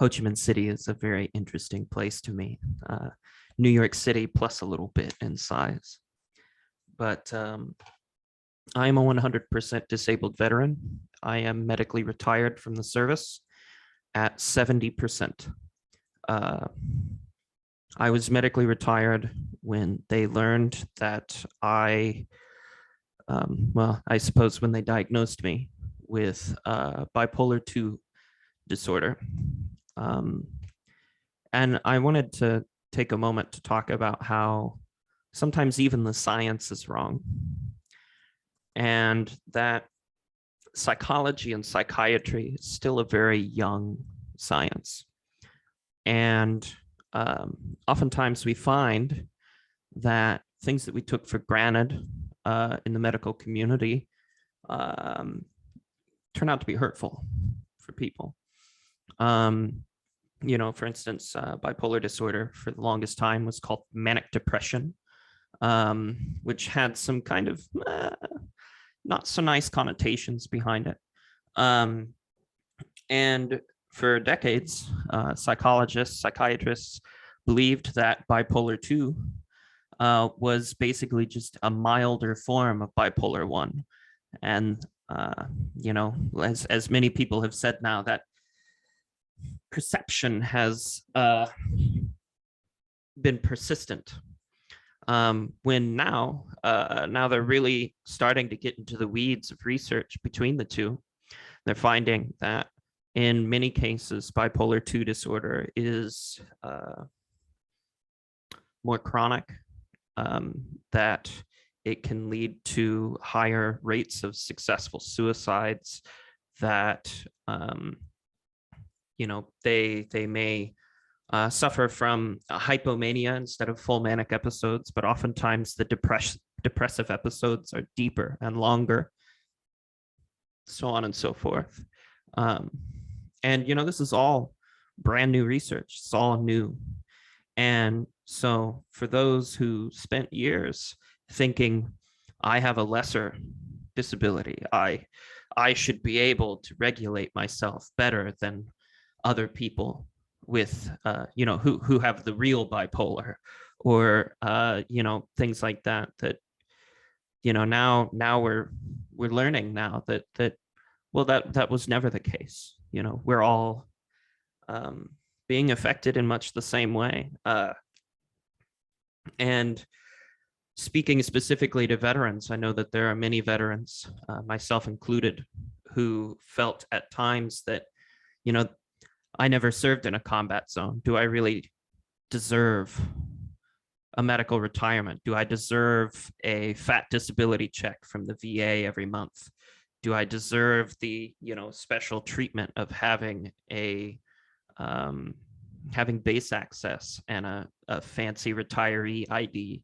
Ho Chi Minh City is a very interesting place to me. New York City plus a little bit in size. But I am a 100% disabled veteran. I am medically retired from the service at 70%. I was medically retired when they learned that well, I suppose when they diagnosed me with bipolar 2 disorder. And I wanted to take a moment to talk about how sometimes even the science is wrong. And that psychology and psychiatry is still a very young science. And oftentimes we find that things that we took for granted in the medical community turn out to be hurtful for people. You know, for instance, bipolar disorder for the longest time was called manic depression, which had some kind of not so nice connotations behind it. And for decades, psychologists, psychiatrists believed that bipolar 2 was basically just a milder form of bipolar 1. And, you know, as many people have said now, that perception has been persistent. When now they're really starting to get into the weeds of research between the two. They're finding that in many cases, bipolar 2 disorder is more chronic, that it can lead to higher rates of successful suicides, that, you know, they may suffer from a hypomania instead of full manic episodes, but oftentimes the depressive episodes are deeper and longer, so on and so forth. And, you know, this is all brand new research. It's all new. And so for those who spent years thinking, I have a lesser disability, I should be able to regulate myself better than other people with, you know, who have the real bipolar, or, you know, things like that, that, you know, now we're learning now that, well, that was never the case. You know, we're all being affected in much the same way. And speaking specifically to veterans, I know that there are many veterans, myself included, who felt at times that, you know, I never served in a combat zone. Do I really deserve a medical retirement? Do I deserve a fat disability check from the VA every month? Do I deserve the, you know, special treatment of having a having base access and a fancy retiree ID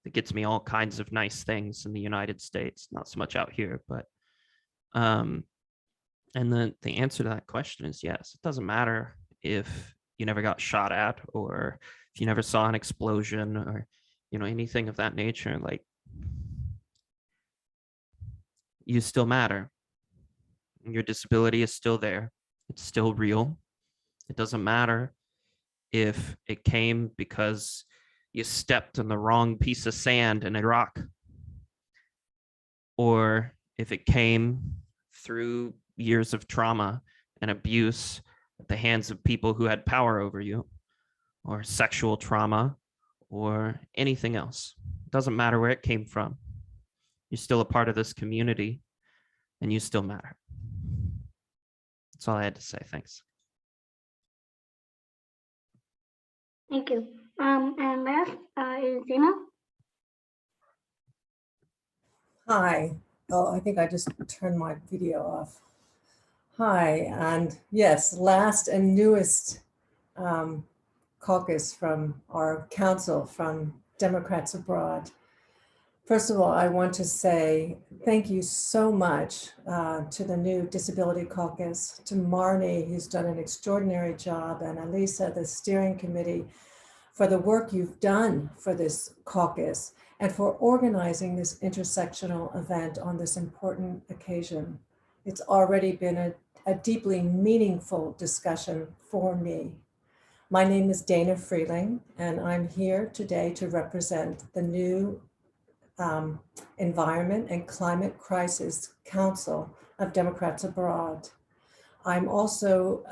that gets me all kinds of nice things in the United States? Not so much out here, but and then the answer to that question is yes. It doesn't matter if you never got shot at, or if you never saw an explosion, or, you know, anything of that nature. Like, you still matter. Your disability is still there. It's still real. It doesn't matter if it came because you stepped on the wrong piece of sand in Iraq, or if it came through years of trauma and abuse at the hands of people who had power over you, or sexual trauma, or anything else. It doesn't matter where it came from. You're still a part of this community, and you still matter. That's all I had to say. Thanks. Thank you. And last is Dina. Hi. Oh, I think I just turned my video off. Hi, and yes, last and newest caucus from our council from Democrats Abroad. First of all, I want to say thank you so much to the new Disability Caucus, to Marnie, who's done an extraordinary job, and Allyssa, the steering committee, for the work you've done for this caucus and for organizing this intersectional event on this important occasion. It's already been a deeply meaningful discussion for me. My name is Dana Freeling, and I'm here today to represent the new Environment and Climate Crisis Council of Democrats Abroad. I'm also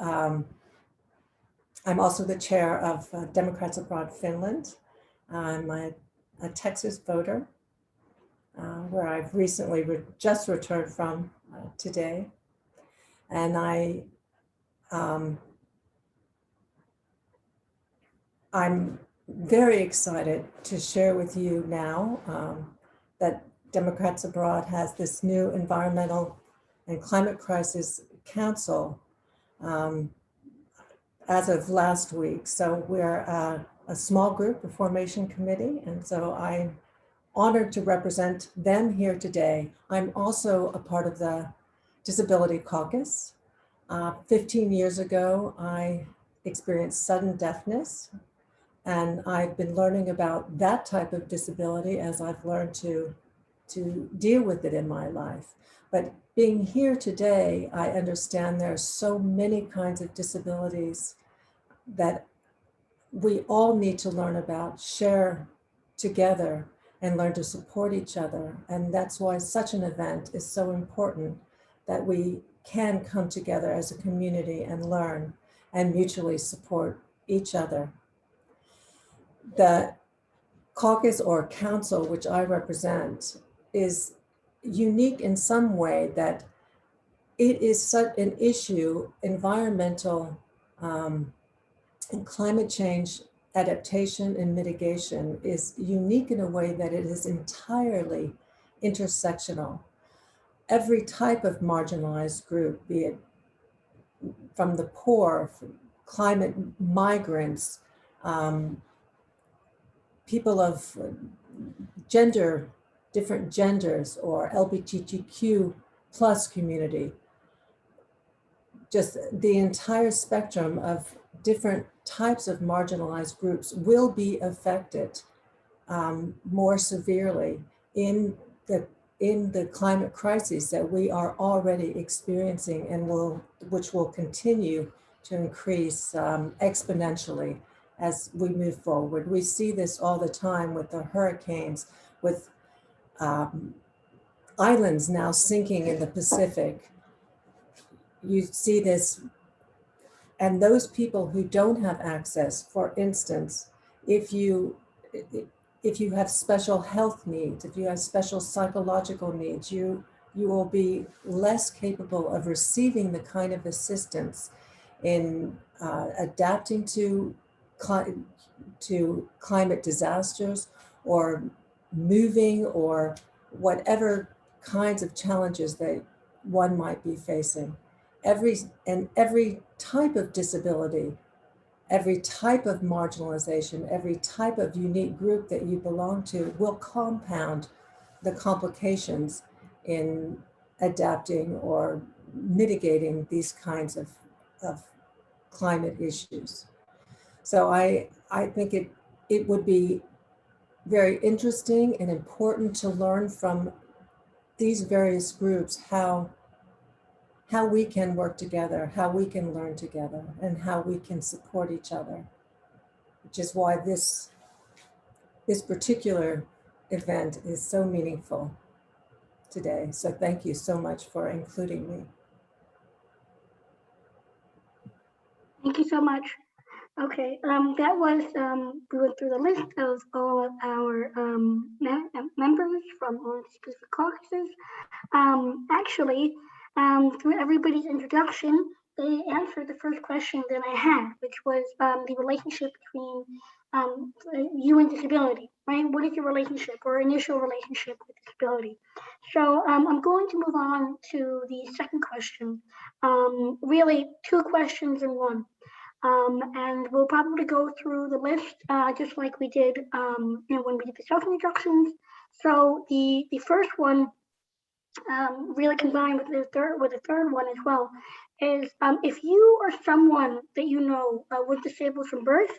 the chair of Democrats Abroad Finland. I'm a Texas voter, where I've recently just returned from today. And I'm very excited to share with you now that Democrats Abroad has this new Environmental and Climate Crisis Council as of last week. So we're a small group, a formation committee, and so I'm honored to represent them here today. I'm also a part of the Disability Caucus. 15 years ago, I experienced sudden deafness, and I've been learning about that type of disability as I've learned to deal with it in my life. But being here today, I understand there are so many kinds of disabilities that we all need to learn about, share together, and learn to support each other. And that's why such an event is so important, that we can come together as a community and learn and mutually support each other. The caucus or council, which I represent, is unique in some way that it is such an issue, environmental and climate change adaptation and mitigation is unique in a way that it is entirely intersectional. Every type of marginalized group, be it from the poor, from climate migrants, people of different genders, or LGBTQ plus community, just the entire spectrum of different types of marginalized groups will be affected more severely in the climate crisis that we are already experiencing, and which will continue to increase exponentially as we move forward. We see this all the time with the hurricanes, with islands now sinking in the Pacific. You see this, and those people who don't have access, for instance, if you have special health needs, if you have special psychological needs, you will be less capable of receiving the kind of assistance in adapting to climate disasters, or moving, or whatever kinds of challenges that one might be facing. Every type of disability, every type of marginalization, every type of unique group that you belong to will compound the complications in adapting or mitigating these kinds of climate issues. So I think it would be very interesting and important to learn from these various groups how we can work together, how we can learn together, and how we can support each other, which is why this particular event is so meaningful today. So thank you so much for including me. Thank you so much. Okay, that was, we went through the list of all of our members from all specific caucuses. Actually, through everybody's introduction, they answered the first question that I had, which was the relationship between you and disability, right? What is your relationship or initial relationship with disability? So I'm going to move on to the second question. Really, two questions in one. And we'll probably go through the list just like we did when we did the self-introductions. So the first one, really combined with the third one as well, is if you or someone that you know was disabled from birth,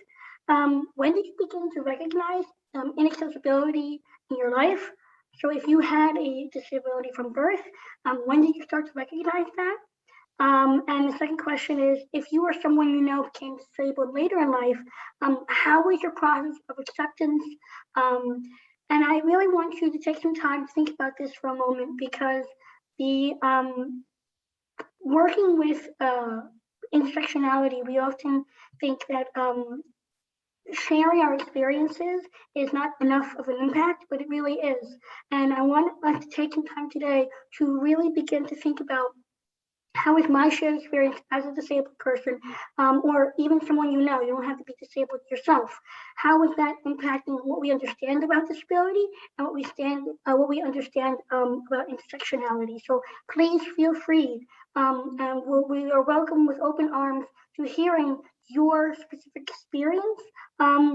when did you begin to recognize inaccessibility in your life? So if you had a disability from birth, when did you start to recognize that? And the second question is, if you or someone you know became disabled later in life, how was your process of acceptance? And I really want you to take some time to think about this for a moment, because the working with intersectionality, we often think that sharing our experiences is not enough of an impact, but it really is. And I want us to take some time today to really begin to think about, how is my shared experience as a disabled person, or even someone you know, you don't have to be disabled yourself. How is that impacting what we understand about disability and what we understand about intersectionality? So please feel free, and we are welcome with open arms to hearing your specific experience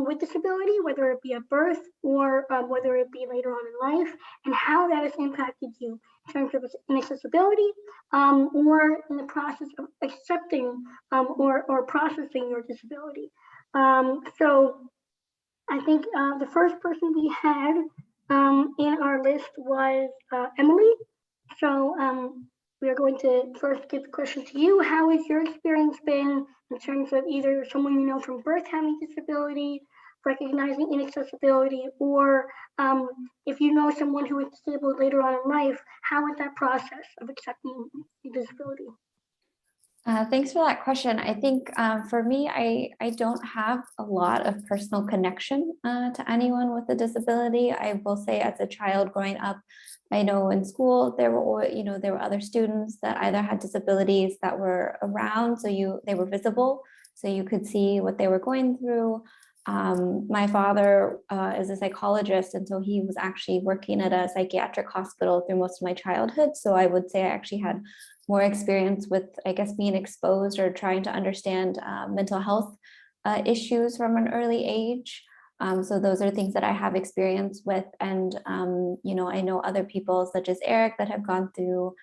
with disability, whether it be at birth or whether it be later on in life, and how that has impacted you in terms of inaccessibility, or in the process of accepting or processing your disability. So I think the first person we had in our list was Emily. So we are going to first give the question to you. How has your experience been in terms of either someone you know from birth having disability, recognizing inaccessibility, or if you know someone who is disabled later on in life, how is that process of accepting disability? Thanks for that question. I think for me, I don't have a lot of personal connection to anyone with a disability. I will say, as a child growing up, I know in school there were other students that either had disabilities that were around, so they were visible, so you could see what they were going through. My father is a psychologist, and so he was actually working at a psychiatric hospital through most of my childhood. So I would say I actually had more experience with, I guess, being exposed or trying to understand mental health issues from an early age. So those are things that I have experience with. And, I know other people such as Eric that have gone through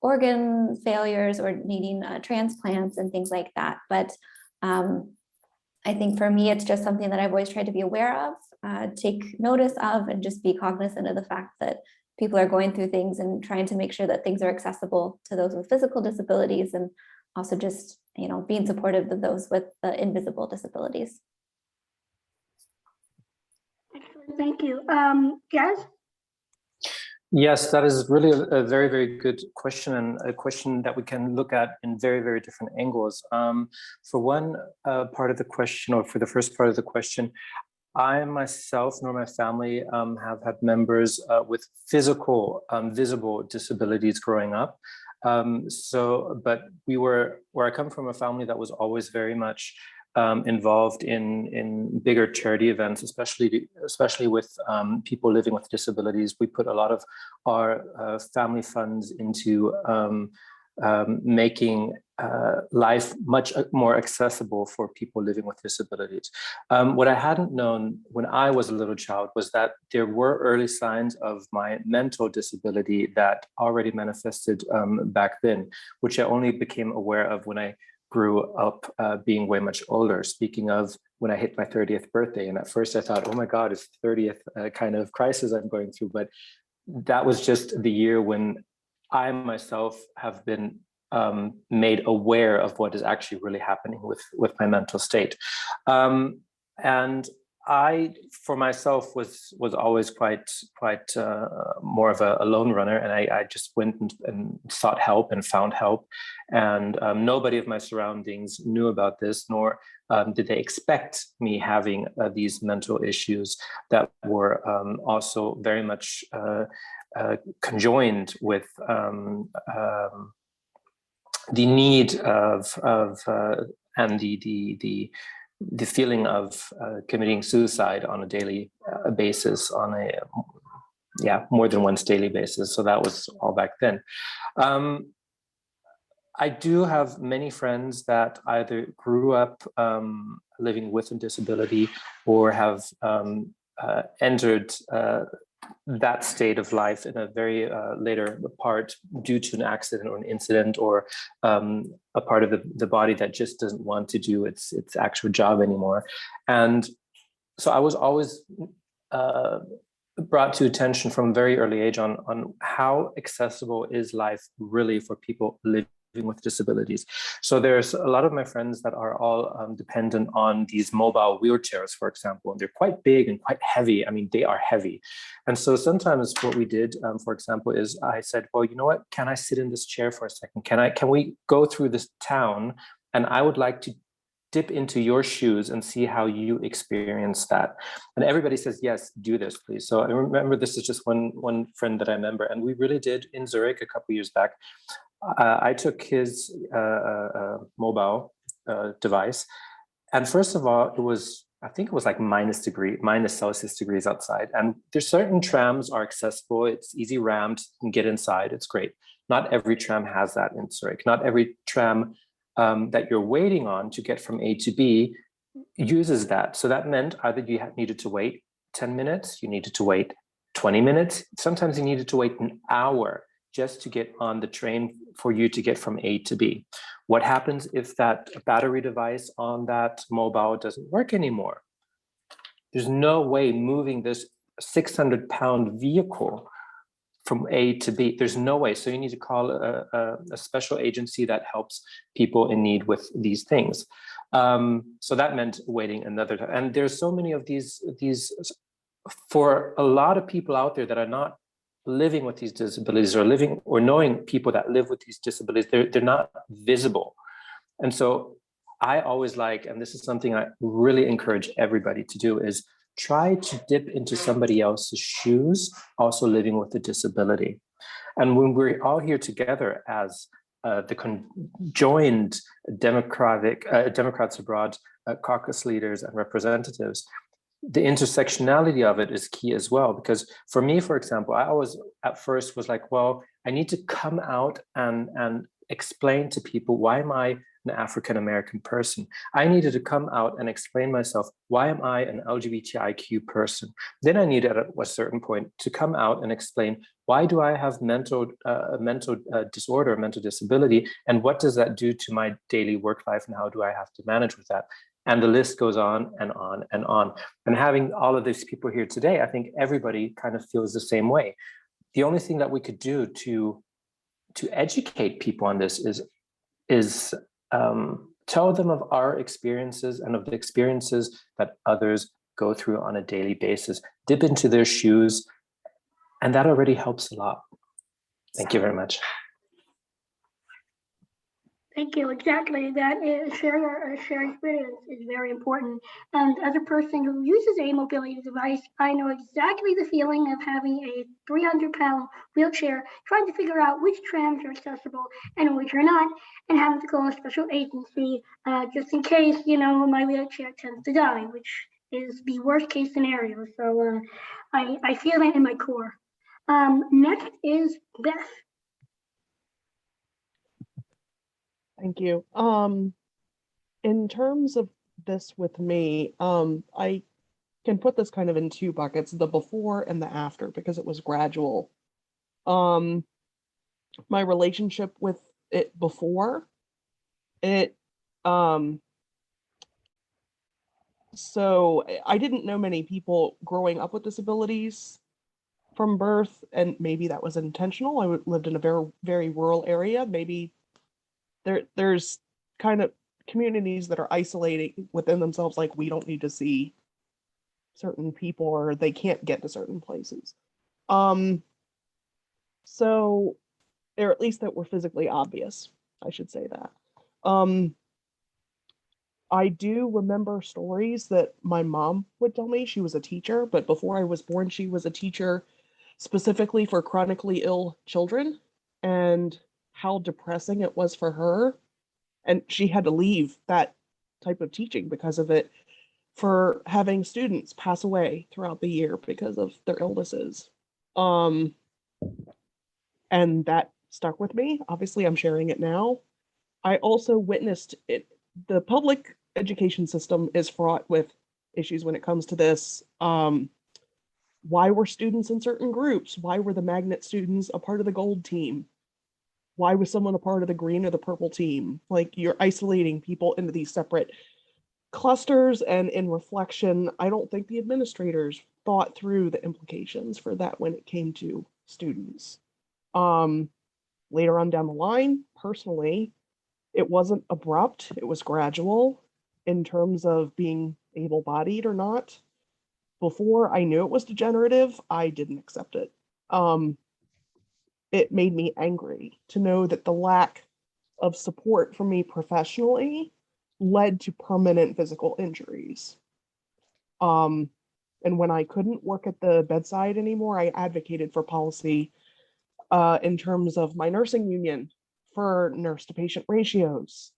organ failures or needing transplants and things like that. But I think for me, it's just something that I've always tried to be aware of, take notice of, and just be cognizant of the fact that people are going through things and trying to make sure that things are accessible to those with physical disabilities, and also just, being supportive of those with the invisible disabilities. Excellent, thank you. Jazz? Yes, that is really a very, very good question, and a question that we can look at in very, very different angles. For one part of the question, or for the first part of the question, I myself nor my family have had members with physical, visible disabilities growing up. But where I come from, a family that was always very much involved in bigger charity events, especially with people living with disabilities. We put a lot of our family funds into making life much more accessible for people living with disabilities. What I hadn't known when I was a little child was that there were early signs of my mental disability that already manifested back then, which I only became aware of when I grew up being way much older. Speaking of when I hit my 30th birthday, and at first I thought, oh my God, it's the 30th kind of crisis I'm going through. But that was just the year when I myself have been made aware of what is actually really happening with my mental state. And I, for myself, was always quite more of a lone runner, and I just went and sought help and found help, and nobody of my surroundings knew about this, nor did they expect me having these mental issues that were also very much conjoined with the need of and the feeling of committing suicide on a daily basis, on a more than once daily basis. So that was all back then. I do have many friends that either grew up living with a disability or have entered that state of life in a very later part due to an accident or an incident, or a part of the body that just doesn't want to do its actual job anymore. And so I was always brought to attention from a very early age on how accessible is life really for people living with disabilities. So there's a lot of my friends that are all dependent on these mobile wheelchairs, for example, and they're quite big and quite heavy. I mean, they are heavy. And so sometimes what we did, for example, is I said, well, you know what, can I sit in this chair for a second? Can we go through this town? And I would like to dip into your shoes and see how you experience that. And everybody says, yes, do this, please. So I remember, this is just one friend that I remember, and we really did in Zurich a couple years back. I took his mobile device, and first of all, I think it was like minus Celsius degrees outside. And there's certain trams are accessible. It's easy rammed, you can get inside. It's great. Not every tram has that in Zurich. Not every tram that you're waiting on to get from A to B uses that. So that meant either you needed to wait 10 minutes, you needed to wait 20 minutes. Sometimes you needed to wait an hour just to get on the train for you to get from A to B. What happens if that battery device on that mobile doesn't work anymore? There's no way moving this 600-pound vehicle from A to B. There's no way. So you need to call a special agency that helps people in need with these things. So that meant waiting another time. And there's so many of these for a lot of people out there that are not living with these disabilities, or living or knowing people that live with these disabilities, they're not visible. And so I always like, and this is something I really encourage everybody to do, is try to dip into somebody else's shoes, also living with a disability. And when we're all here together as the conjoined Democrats Abroad Caucus leaders and representatives, the intersectionality of it is key as well. Because for me, for example, I always at first was like, well, I need to come out and explain to people, why am I an African-American person? I needed to come out and explain myself. Why am I an LGBTIQ person? Then I needed at a certain point to come out and explain, why do I have mental disorder, mental disability? And what does that do to my daily work life? And how do I have to manage with that? And the list goes on and on and on. And having all of these people here today, I think everybody kind of feels the same way. The only thing that we could do to educate people on this is tell them of our experiences and of the experiences that others go through on a daily basis. Dip into their shoes, and that already helps a lot. Thank you very much. Thank you. Exactly. That is sharing experience is very important. And as a person who uses a mobility device, I know exactly the feeling of having a 300-pound wheelchair, trying to figure out which trams are accessible and which are not, and having to call a special agency just in case, my wheelchair tends to die, which is the worst case scenario. So I feel that in my core. Next is Beth. Thank you. In terms of this with me, I can put this kind of in two buckets, the before and the after, because it was gradual. My relationship with it before, so I didn't know many people growing up with disabilities from birth, and maybe that was intentional. I lived in a very, very rural area. Maybe there's kind of communities that are isolating within themselves, like, we don't need to see certain people or they can't get to certain places. So, or at least that were physically obvious, I should say that. I do remember stories that my mom would tell me. She was a teacher, but before I was born, she was a teacher specifically for chronically ill children, and how depressing it was for her. And she had to leave that type of teaching because of it, for having students pass away throughout the year because of their illnesses. And that stuck with me. Obviously, I'm sharing it now. I also witnessed it. The public education system is fraught with issues when it comes to this. Why were students in certain groups? Why were the magnet students a part of the gold team? Why was someone a part of the green or the purple team? Like, you're isolating people into these separate clusters, and in reflection, I don't think the administrators thought through the implications for that when it came to students. Later on down the line, personally, it wasn't abrupt, it was gradual in terms of being able-bodied or not. Before I knew it was degenerative, I didn't accept it. It made me angry to know that the lack of support for me professionally led to permanent physical injuries. And when I couldn't work at the bedside anymore, I advocated for policy in terms of my nursing union for nurse to patient ratios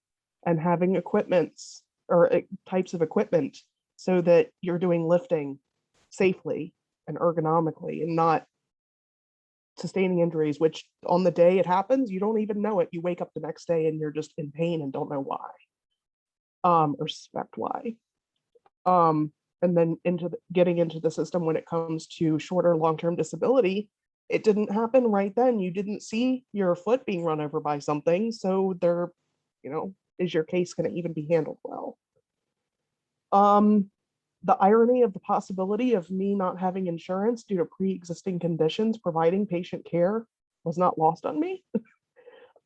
and having equipments or types of equipment so that you're doing lifting safely and ergonomically and not sustaining injuries, which on the day it happens, you don't even know it. You wake up the next day and you're just in pain and don't know why, or suspect why. And then getting into the system when it comes to shorter long-term disability, it didn't happen right then. You didn't see your foot being run over by something. So there, is your case going to even be handled well? The irony of the possibility of me not having insurance due to pre-existing conditions providing patient care was not lost on me.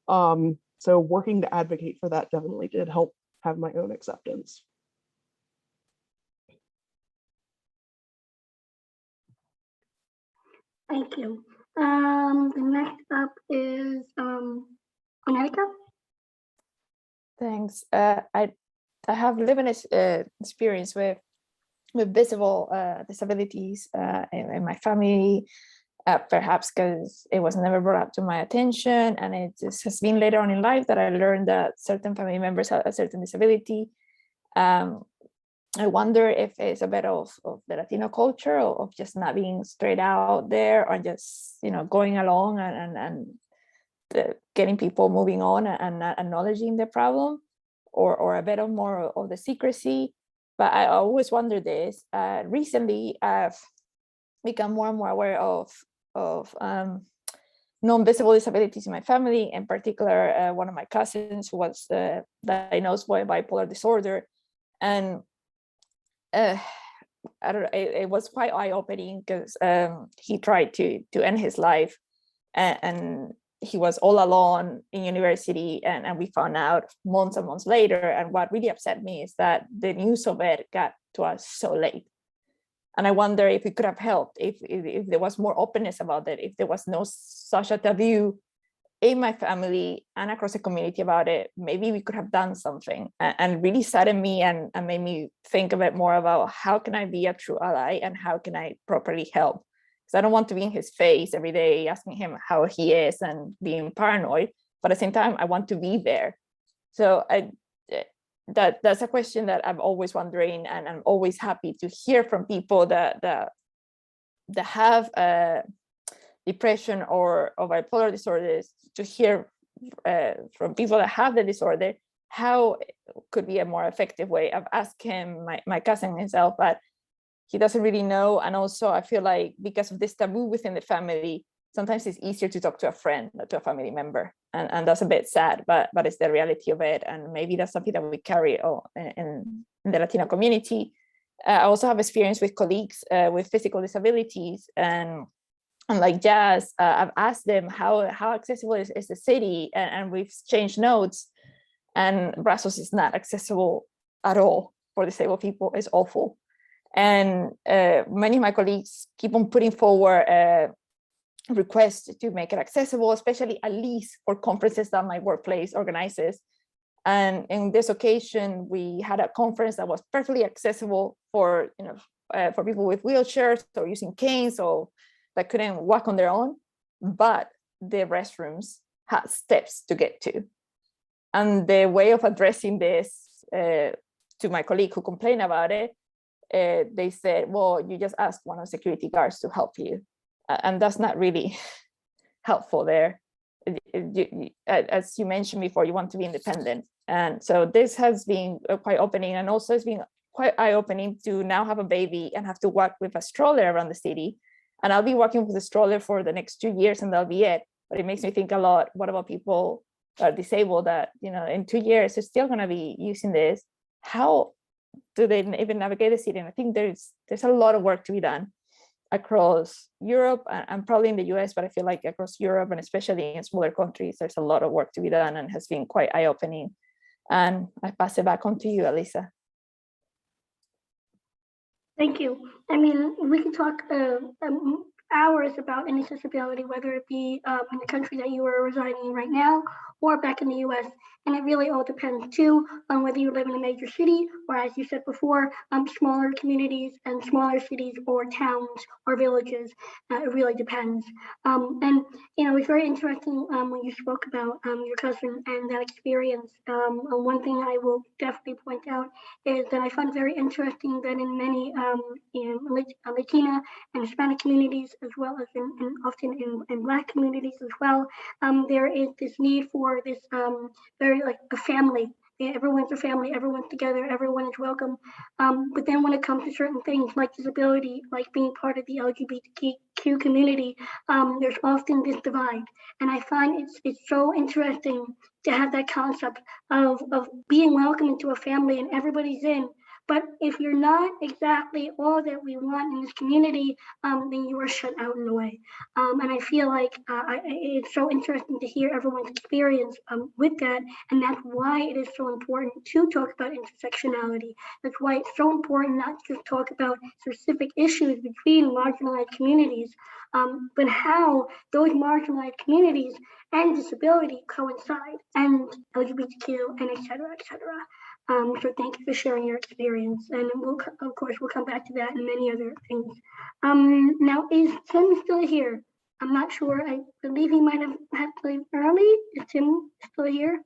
So working to advocate for that definitely did help have my own acceptance. Thank you. The next up is America. Thanks. I have lived experience with visible disabilities in my family, perhaps because it was never brought up to my attention, and it just has been later on in life that I learned that certain family members have a certain disability. I wonder if it's a bit of the Latino culture, of just not being straight out there, or just going along and getting people moving on and not acknowledging the problem, or a bit of more of the secrecy. But I always wonder this. Recently, I've become more and more aware of non-visible disabilities in my family. In particular, one of my cousins who was diagnosed with bipolar disorder, and I don't know, it was quite eye-opening because he tried to end his life, and he was all alone in university, and we found out months and months later. And what really upset me is that the news of it got to us so late. And I wonder if it could have helped if there was more openness about it, if there was no such a taboo in my family and across the community about it. Maybe we could have done something. And really saddened me and made me think a bit more about how can I be a true ally and how can I properly help. Because I don't want to be in his face every day asking him how he is and being paranoid, but at the same time I want to be there. So that's a question that I'm always wondering, and I'm always happy to hear from people that have depression or bipolar disorders, to hear from people that have the disorder how it could be a more effective way. I've asked him, my cousin himself, but he doesn't really know. And also I feel like because of this taboo within the family, sometimes it's easier to talk to a friend than to a family member. And that's a bit sad, but it's the reality of it. And maybe that's something that we carry in the Latino community. I also have experience with colleagues with physical disabilities, and like Jazz, I've asked them how accessible is the city, and we've exchanged notes, and Brazos is not accessible at all for disabled people. It's awful. And many of my colleagues keep on putting forward requests to make it accessible, especially at least for conferences that my workplace organizes. And in this occasion, we had a conference that was perfectly accessible for, for people with wheelchairs or using canes or that couldn't walk on their own, but the restrooms had steps to get to. And the way of addressing this to my colleague who complained about it, they said, well, you just ask one of the security guards to help you. And that's not really helpful there. As you mentioned before, you want to be independent. And so this has been quite opening, and also it's been quite eye-opening to now have a baby and have to walk with a stroller around the city. And I'll be walking with a stroller for the next 2 years and that'll be it. But it makes me think a lot, what about people that are disabled that, in 2 years, they're still gonna be using this? How do they even navigate the city? And I think there's a lot of work to be done across Europe and probably in the US, but I feel like across Europe and especially in smaller countries, there's a lot of work to be done and has been quite eye-opening. And I pass it back on to you, Allyssa. Thank you. I mean, we can talk hours about inaccessibility, whether it be in the country that you are residing in right now or back in the US. And it really all depends too on whether you live in a major city or, as you said before, smaller communities and smaller cities or towns or villages. It really depends. And it's very interesting when you spoke about your cousin and that experience. One thing I will definitely point out is that I find it very interesting that in many Latina and Hispanic communities, as well as often in Black communities as well, there is this need for this very like a family. Everyone's a family, everyone's together, everyone is welcome. But then when it comes to certain things like disability, like being part of the LGBTQ community, there's often this divide. And I find it's so interesting to have that concept of being welcome into a family and everybody's in. But if you're not exactly all that we want in this community, then you are shut out in a way. And I feel like it's so interesting to hear everyone's experience with that. And that's why it is so important to talk about intersectionality. That's why it's so important not to just talk about specific issues between marginalized communities, but how those marginalized communities and disability coincide, and LGBTQ, and et cetera, et cetera. So thank you for sharing your experience, and of course we'll come back to that and many other things. Now, is Tim still here? I'm not sure. I believe he might have had to leave early. Is Tim still here?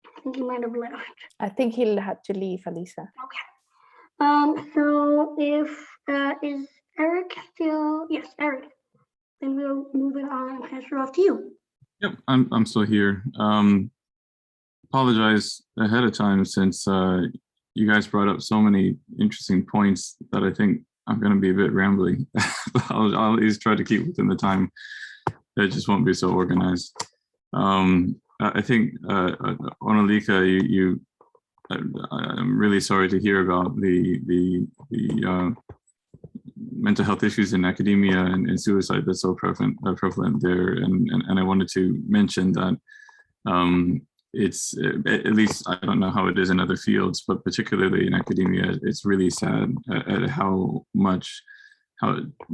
I think he might have left. I think he'll have to leave, Allyssa. Okay. So if is Eric still? Yes, Eric. Then we'll move it on and pass it off to you. Yep, I'm still here. Apologize ahead of time since you guys brought up so many interesting points that I think I'm going to be a bit rambling. I'll at least try to keep within the time. It just won't be so organized. I think Onalika, I'm really sorry to hear about the mental health issues in academia and suicide that's so prevalent there, and I wanted to mention that. It's at least, I don't know how it is in other fields, but particularly in academia, it's really sad at how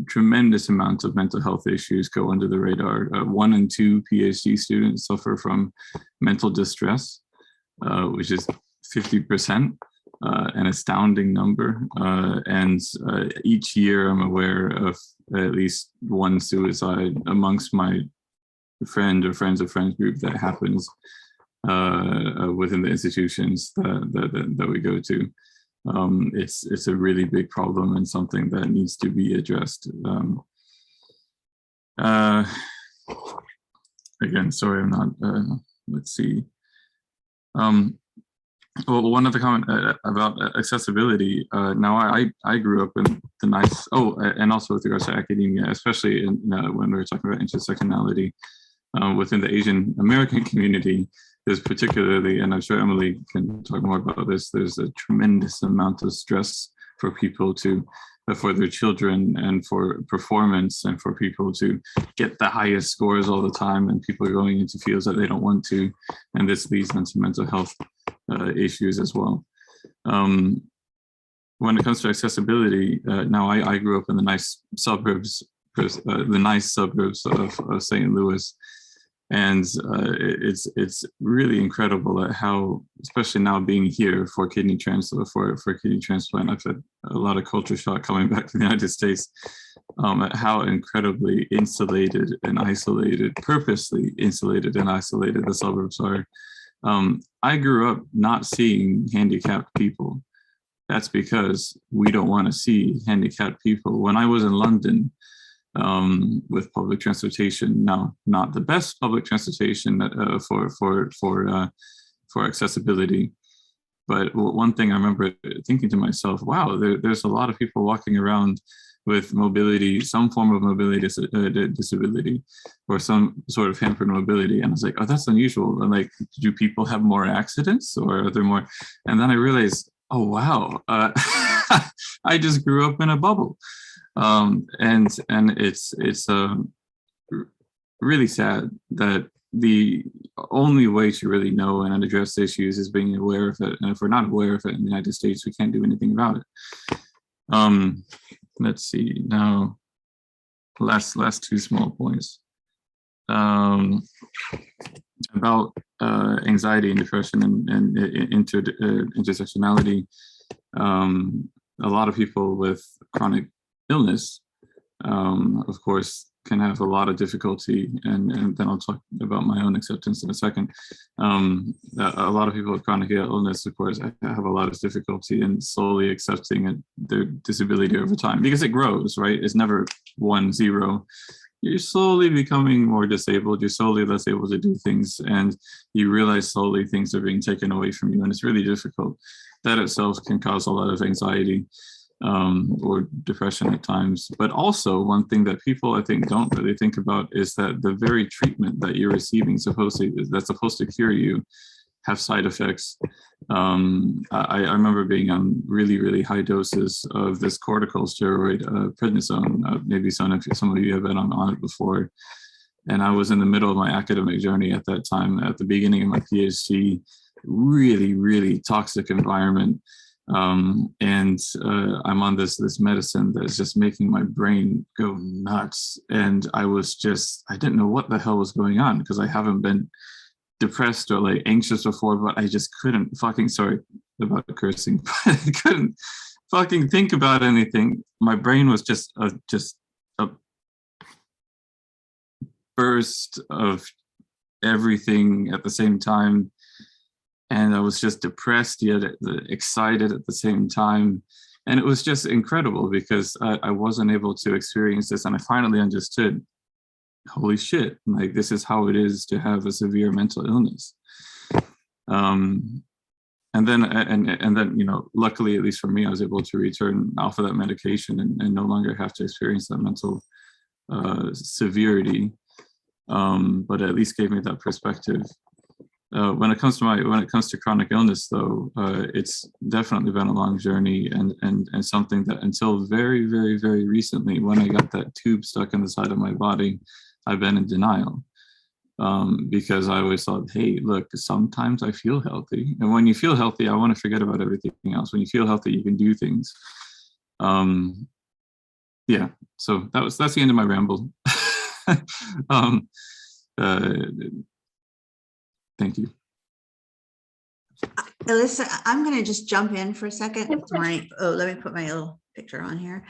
tremendous amounts of mental health issues go under the radar. 1 in 2 PhD students suffer from mental distress, which is 50%, an astounding number. And each year I'm aware of at least one suicide amongst my friend or friends of friends group that happens within the institutions that we go to. It's a really big problem and something that needs to be addressed. Again, sorry, I'm not, let's see. Well, one other comment about accessibility. Now, I grew up in the nice, and also with regards to academia, especially when we were talking about intersectionality within the Asian American community. There's particularly, and I'm sure Emily can talk more about this, there's a tremendous amount of stress for people for their children and for performance and for people to get the highest scores all the time, and people are going into fields that they don't want to, and this leads into mental health issues as well. when it comes to accessibility, now I grew up in the nice suburbs of St. Louis. And it's really incredible at how, especially now being here for kidney transplant, I've had a lot of culture shock coming back to the United States, at how incredibly insulated and isolated, purposely insulated and isolated the suburbs are. I grew up not seeing handicapped people. That's because we don't want to see handicapped people. When I was in London, with public transportation, now not the best public transportation for accessibility, but one thing I remember thinking to myself, wow, there's a lot of people walking around with mobility, some form of mobility disability, or some sort of hampered mobility, and I was like, oh, that's unusual. And like, do people have more accidents, or are there more? And then I realized, oh wow, I just grew up in a bubble. And it's really sad that the only way to really know and address issues is being aware of it. And if we're not aware of it in the United States, we can't do anything about it. Let's see now, last two small points. About anxiety and depression and intersectionality. A lot of people with chronic illness, of course, can have a lot of difficulty, and then I'll talk about my own acceptance in a second. A lot of people with chronic illness, of course, have a lot of difficulty in slowly accepting their disability over time, because it grows, right? It's never 1-0. You're slowly becoming more disabled, you're slowly less able to do things, and you realize slowly things are being taken away from you, and it's really difficult. That itself can cause a lot of anxiety or depression at times. But also, one thing that people, I think, don't really think about is that the very treatment that you're receiving that's supposed to cure you have side effects. I remember being on really, really high doses of this cortical steroid, prednisone. Maybe some of you have been on it before. And I was in the middle of my academic journey at that time, at the beginning of my PhD, really, really toxic environment. And I'm on this medicine that's just making my brain go nuts. And I didn't know what the hell was going on, because I haven't been depressed or like anxious before, but I just couldn't sorry about cursing, but I couldn't fucking think about anything. My brain was just a burst of everything at the same time. And I was just depressed yet excited at the same time. And it was just incredible, because I wasn't able to experience this. And I finally understood, holy shit, like this is how it is to have a severe mental illness. And then, you know, luckily, at least for me, I was able to return off of that medication and no longer have to experience that mental severity. But at least gave me that perspective. When it comes to chronic illness, though, it's definitely been a long journey and something that until very, very, very recently, when I got that tube stuck in the side of my body, I've been in denial, because I always thought, hey, look, sometimes I feel healthy, and when you feel healthy, I want to forget about everything else. When you feel healthy, you can do things. Yeah, so that's the end of my ramble. Thank you. Alyssa, I'm going to just jump in for a second. Let me put my little picture on here.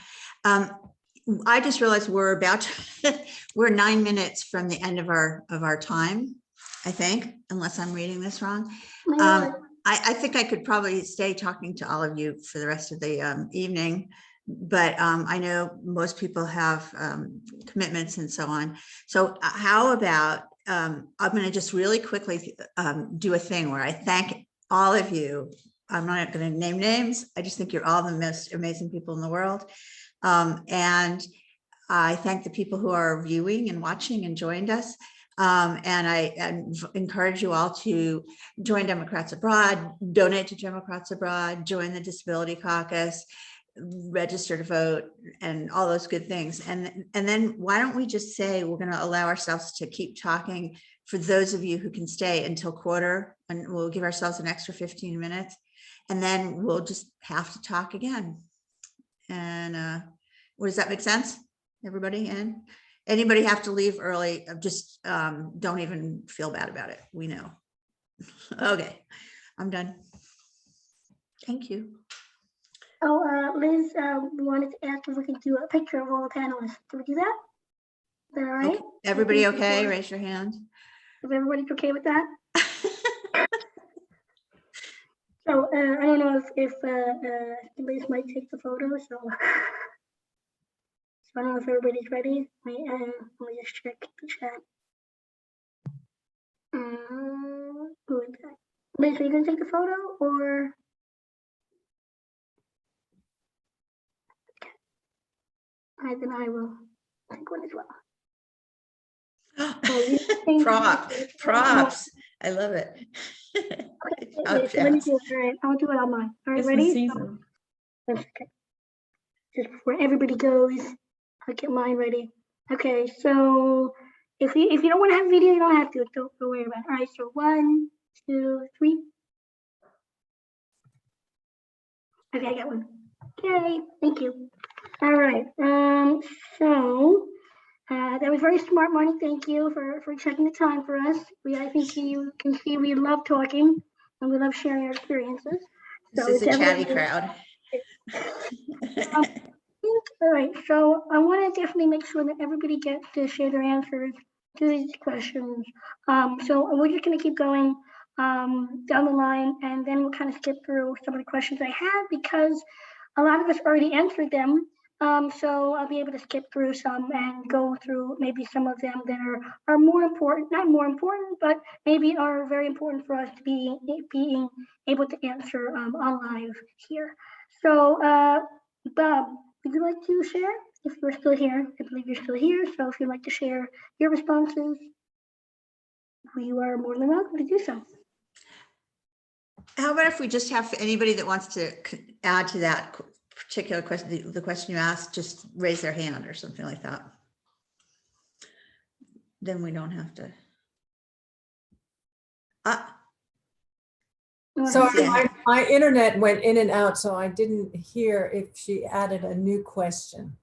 I just realized we're 9 minutes from the end of our time, I think, unless I'm reading this wrong. I think I could probably stay talking to all of you for the rest of the evening, but I know most people have commitments and so on. So how about I'm going to just really quickly do a thing where I thank all of you. I'm not going to name names. I just think you're all the most amazing people in the world. And I thank the people who are viewing and watching and joined us. And I encourage you all to join Democrats Abroad, donate to Democrats Abroad, join the Disability Caucus, register to vote, and all those good things. And then why don't we just say we're going to allow ourselves to keep talking for those of you who can stay until quarter, and we'll give ourselves an extra 15 minutes. and then we'll just have to talk again. And does that make sense? Everybody in? Anybody have to leave early? Just don't even feel bad about it. We know. Okay, I'm done. Thank you. Oh, Liz wanted to ask if we could do a picture of all the panelists. Can we do that? Is that all right? Okay. Everybody okay? Raise your hand. If everybody's okay with that. So I don't know if Liz might take the photo. So I don't know if everybody's ready. Let me just check the chat. Who is that? Liz, are you gonna take the photo or? Then I will take one as well. Props. I love it. Okay, let me do it. All right, I'll do it on mine. All right, ready? Okay. Just before everybody goes, I'll get mine ready. Okay, so if you don't want to have video, you don't have to. Don't worry about it. All right, so 1, 2, 3. Okay, I got one. Okay, thank you. All right. So that was very smart, Marty. Thank you for checking the time for us. I think you can see we love talking and we love sharing our experiences. This is a chatty crowd. All right, so I want to definitely make sure that everybody gets to share their answers to these questions. So we're just going to keep going down the line, and then we'll kind of skip through some of the questions I have because a lot of us already answered them. So I'll be able to skip through some and go through maybe some of them that are more important, not more important, but maybe are very important for us to being able to answer on live here. So Bob, would you like to share? If you're still here, I believe you're still here. So if you'd like to share your responses, you are more than welcome to do so. How about if we just have anybody that wants to add to that particular question, the question you asked, just raise their hand or something like that. Then we don't have to. Sorry, my internet went in and out, so I didn't hear if she added a new question.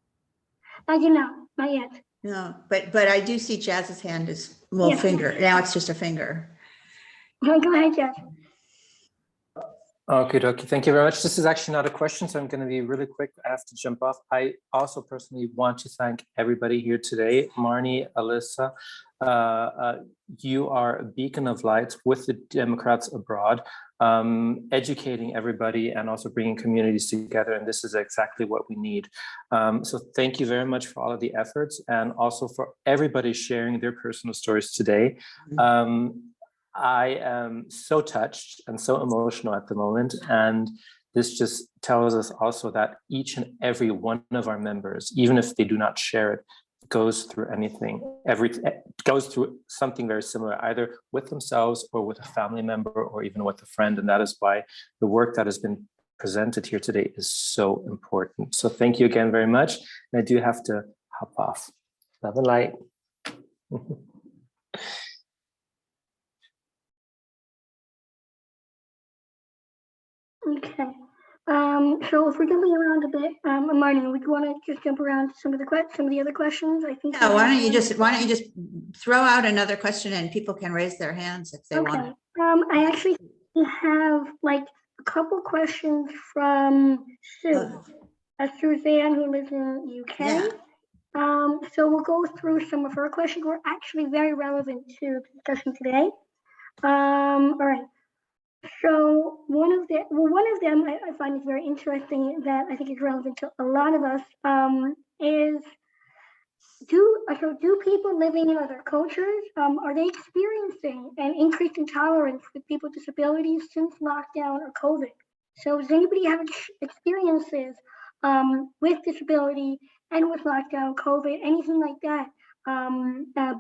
I do not yet. No, but I do see Jazz's hand is finger. Now it's just a finger. Go ahead, Jazz. Okay, thank you very much. This is actually not a question, so I'm going to be really quick. I have to jump off. I also personally want to thank everybody here today. Marnie, Alyssa, you are a beacon of light with the Democrats Abroad, educating everybody and also bringing communities together. And this is exactly what we need. So thank you very much for all of the efforts and also for everybody sharing their personal stories today. I am so touched and so emotional at the moment. And this just tells us also that each and every one of our members, even if they do not share it, goes through goes through something very similar, either with themselves or with a family member or even with a friend. And that is why the work that has been presented here today is so important. So thank you again very much. And I do have to hop off. Love and light. Okay. So if we're jumping around a bit, Marnie, would you want to just jump around to some of the other questions? I think. Yeah. Why don't you just throw out another question and people can raise their hands if they want. I actually have like a couple questions from Sue, Suzanne, who lives in the UK. Yeah. So we'll go through some of her questions. We're actually very relevant to the discussion today. All right. So one of them I find is very interesting that I think is relevant to a lot of us is do people living in other cultures, are they experiencing an increase in tolerance with people with disabilities since lockdown or COVID? So does anybody have experiences with disability and with lockdown, COVID, anything like that?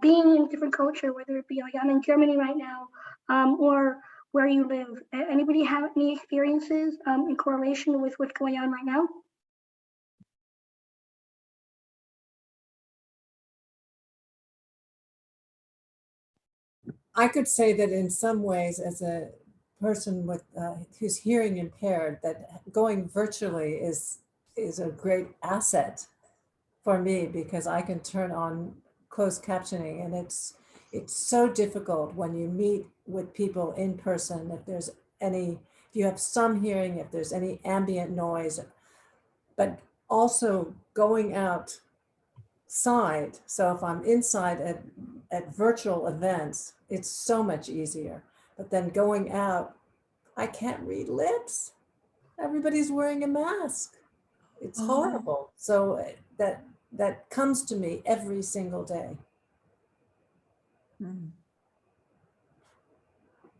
Being in a different culture, whether it be like I'm in Germany right now, or where you live. Anybody have any experiences in correlation with what's going on right now? I could say that in some ways, as a person with who's hearing impaired, that going virtually is a great asset for me, because I can turn on closed captioning, and it's so difficult when you meet with people in person. If you have some hearing, if there's any ambient noise, but also going outside. So if I'm inside at virtual events, it's so much easier. But then going out, I can't read lips. Everybody's wearing a mask. It's horrible. So that comes to me every single day.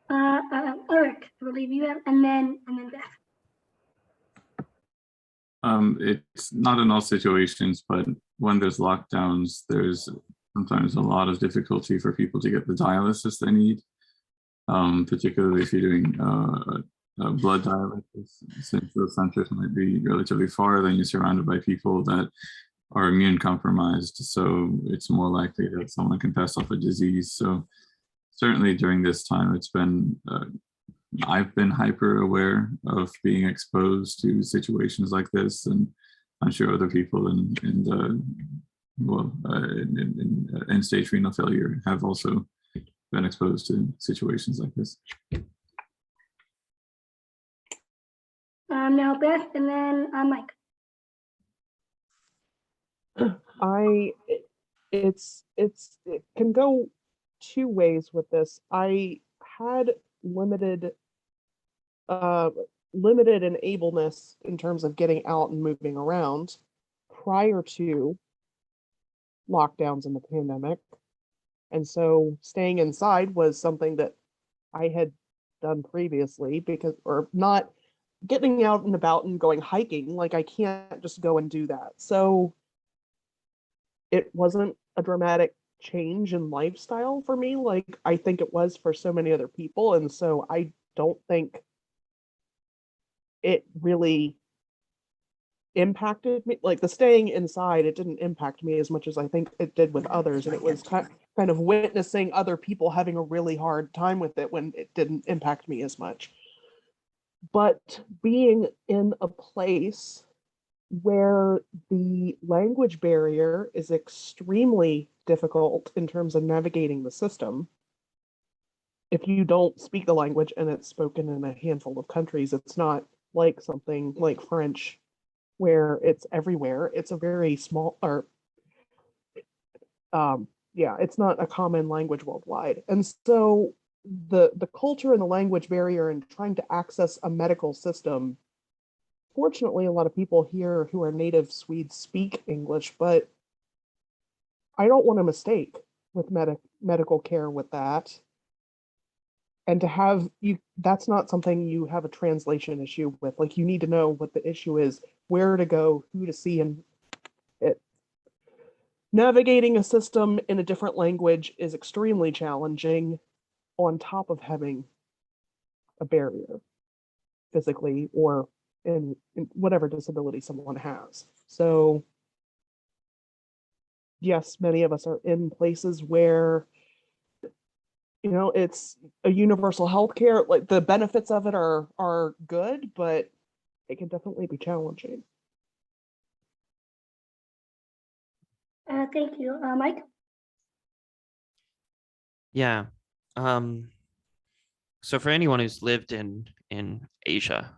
Eric, I believe you have, and then Beth. It's not in all situations, but when there's lockdowns, there's sometimes a lot of difficulty for people to get the dialysis they need, particularly if you're doing blood dialysis, since those centers might be relatively far, then you're surrounded by people that are immune compromised. So it's more likely that someone can pass off a disease. So certainly during this time, it's been, I've been hyper aware of being exposed to situations like this, and I'm sure other people in end-stage renal failure have also been exposed to situations like this. Now Beth, and then Mike. It can go two ways with this. I had limited enableness in terms of getting out and moving around prior to lockdowns in the pandemic. And so staying inside was something that I had done previously, or not getting out and about and going hiking. Like, I can't just go and do that. So it wasn't a dramatic change in lifestyle for me, like I think it was for so many other people. And so I don't think it really impacted me. Like, the staying inside, it didn't impact me as much as I think it did with others. And it was kind of witnessing other people having a really hard time with it when it didn't impact me as much. But being in a place where the language barrier is extremely difficult in terms of navigating the system, if you don't speak the language and it's spoken in a handful of countries, it's not like something like French where it's everywhere. It's a very small, it's not a common language worldwide. And so the culture and the language barrier and trying to access a medical system, fortunately, a lot of people here who are native Swedes speak English, but I don't want a mistake with medical care with that. And to have that's not something you have a translation issue with. Like, you need to know what the issue is, where to go, who to see, and navigating a system in a different language is extremely challenging, on top of having a barrier physically or in whatever disability someone has. So yes, many of us are in places where, it's a universal healthcare, like the benefits of it are good, but it can definitely be challenging. Thank you, Mike. Yeah. So for anyone who's lived in Asia,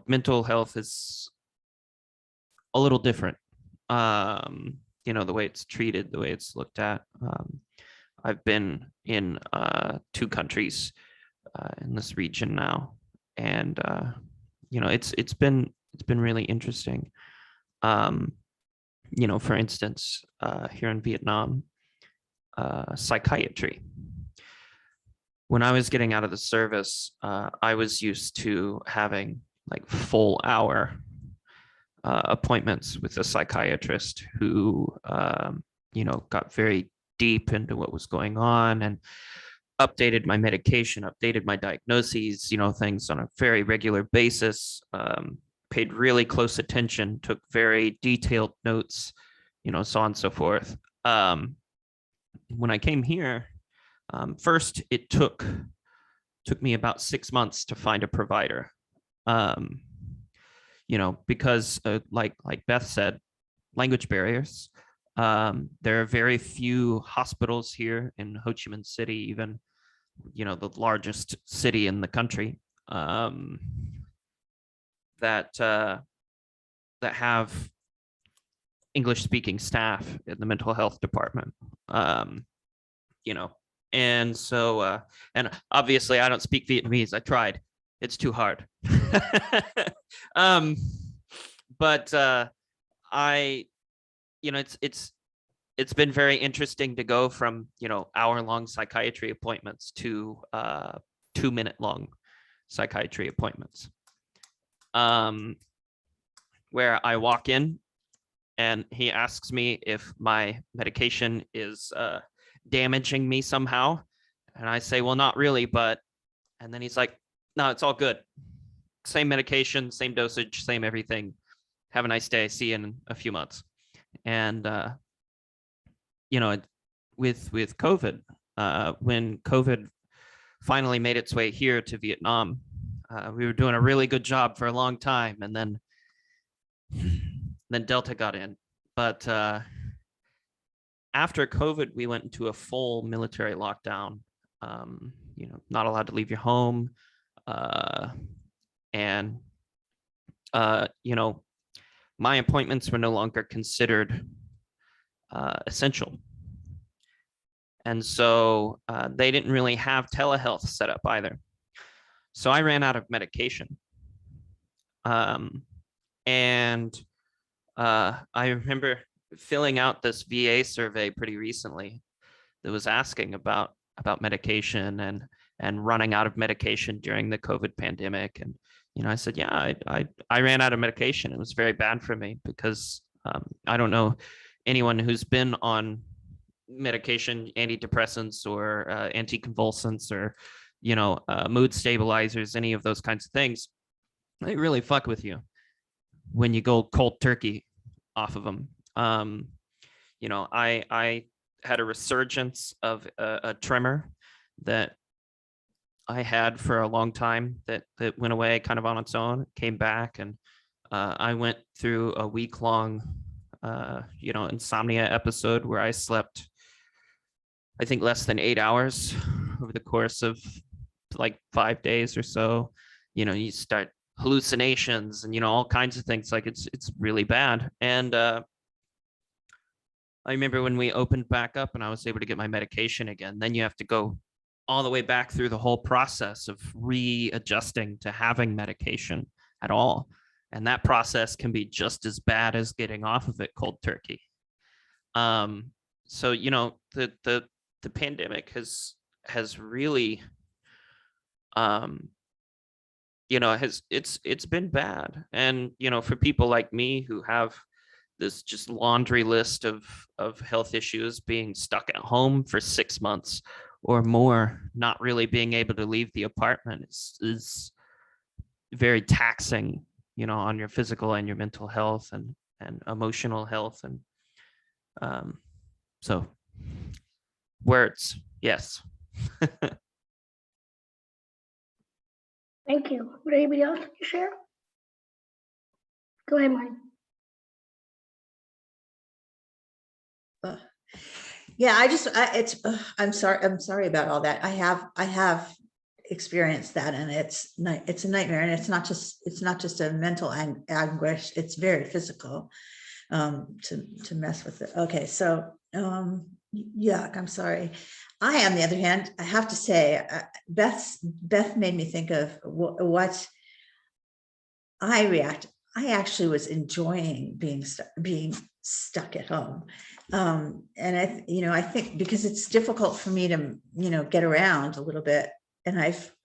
mental health is a little different. The way it's treated, the way it's looked at. I've been in 2 countries in this region now, and it's been really interesting. For instance, here in Vietnam, psychiatry. When I was getting out of the service, I was used to having like full hour appointments with a psychiatrist who, got very deep into what was going on and updated my medication, updated my diagnoses, things on a very regular basis, paid really close attention, took very detailed notes, so on and so forth. When I came here, First, it took me about 6 months to find a provider. Because like Beth said, language barriers. There are very few hospitals here in Ho Chi Minh City, even, the largest city in the country, that have English-speaking staff in the mental health department. And so, and obviously I don't speak Vietnamese. I tried. It's too hard. But it's been very interesting to go from, hour-long psychiatry appointments to 2-minute-long psychiatry appointments, where I walk in and he asks me if my medication is damaging me somehow. And I say, well, not really, and then he's like, no, it's all good. Same medication, same dosage, same everything. Have a nice day. See you in a few months. And, with COVID, when COVID finally made its way here to Vietnam, we were doing a really good job for a long time. And then Delta got in. But after COVID, we went into a full military lockdown, not allowed to leave your home. My appointments were no longer considered essential. And so they didn't really have telehealth set up either. So I ran out of medication. And I remember filling out this VA survey pretty recently that was asking about medication and running out of medication during the COVID pandemic. And, I said, yeah, I ran out of medication. It was very bad for me because I don't know anyone who's been on medication, antidepressants or anticonvulsants or, mood stabilizers, any of those kinds of things. They really fuck with you when you go cold turkey off of them. I had a resurgence of a tremor that I had for a long time that went away kind of on its own, came back, and I went through a week-long, insomnia episode where I slept, I think, less than 8 hours over the course of like 5 days or so. You start hallucinations and, all kinds of things. Like it's really bad. And I remember when we opened back up and I was able to get my medication again, then you have to go all the way back through the whole process of readjusting to having medication at all. And that process can be just as bad as getting off of it cold turkey. So, the pandemic has really, it's been bad. And, for people like me who have this just laundry list of health issues, being stuck at home for 6 months or more, not really being able to leave the apartment is very taxing, on your physical and your mental health and emotional health. And so words, yes. Thank you. Would anybody else like to share? Go ahead, Marty. Yeah, I'm sorry about all that. I have experienced that, and it's a nightmare, and it's not just a mental anguish, it's very physical, to mess with it. Okay, so yuck, I'm sorry. I, on the other hand, I have to say, Beth made me think of what I actually was enjoying being stuck at home. And I think because it's difficult for me to, get around a little bit. And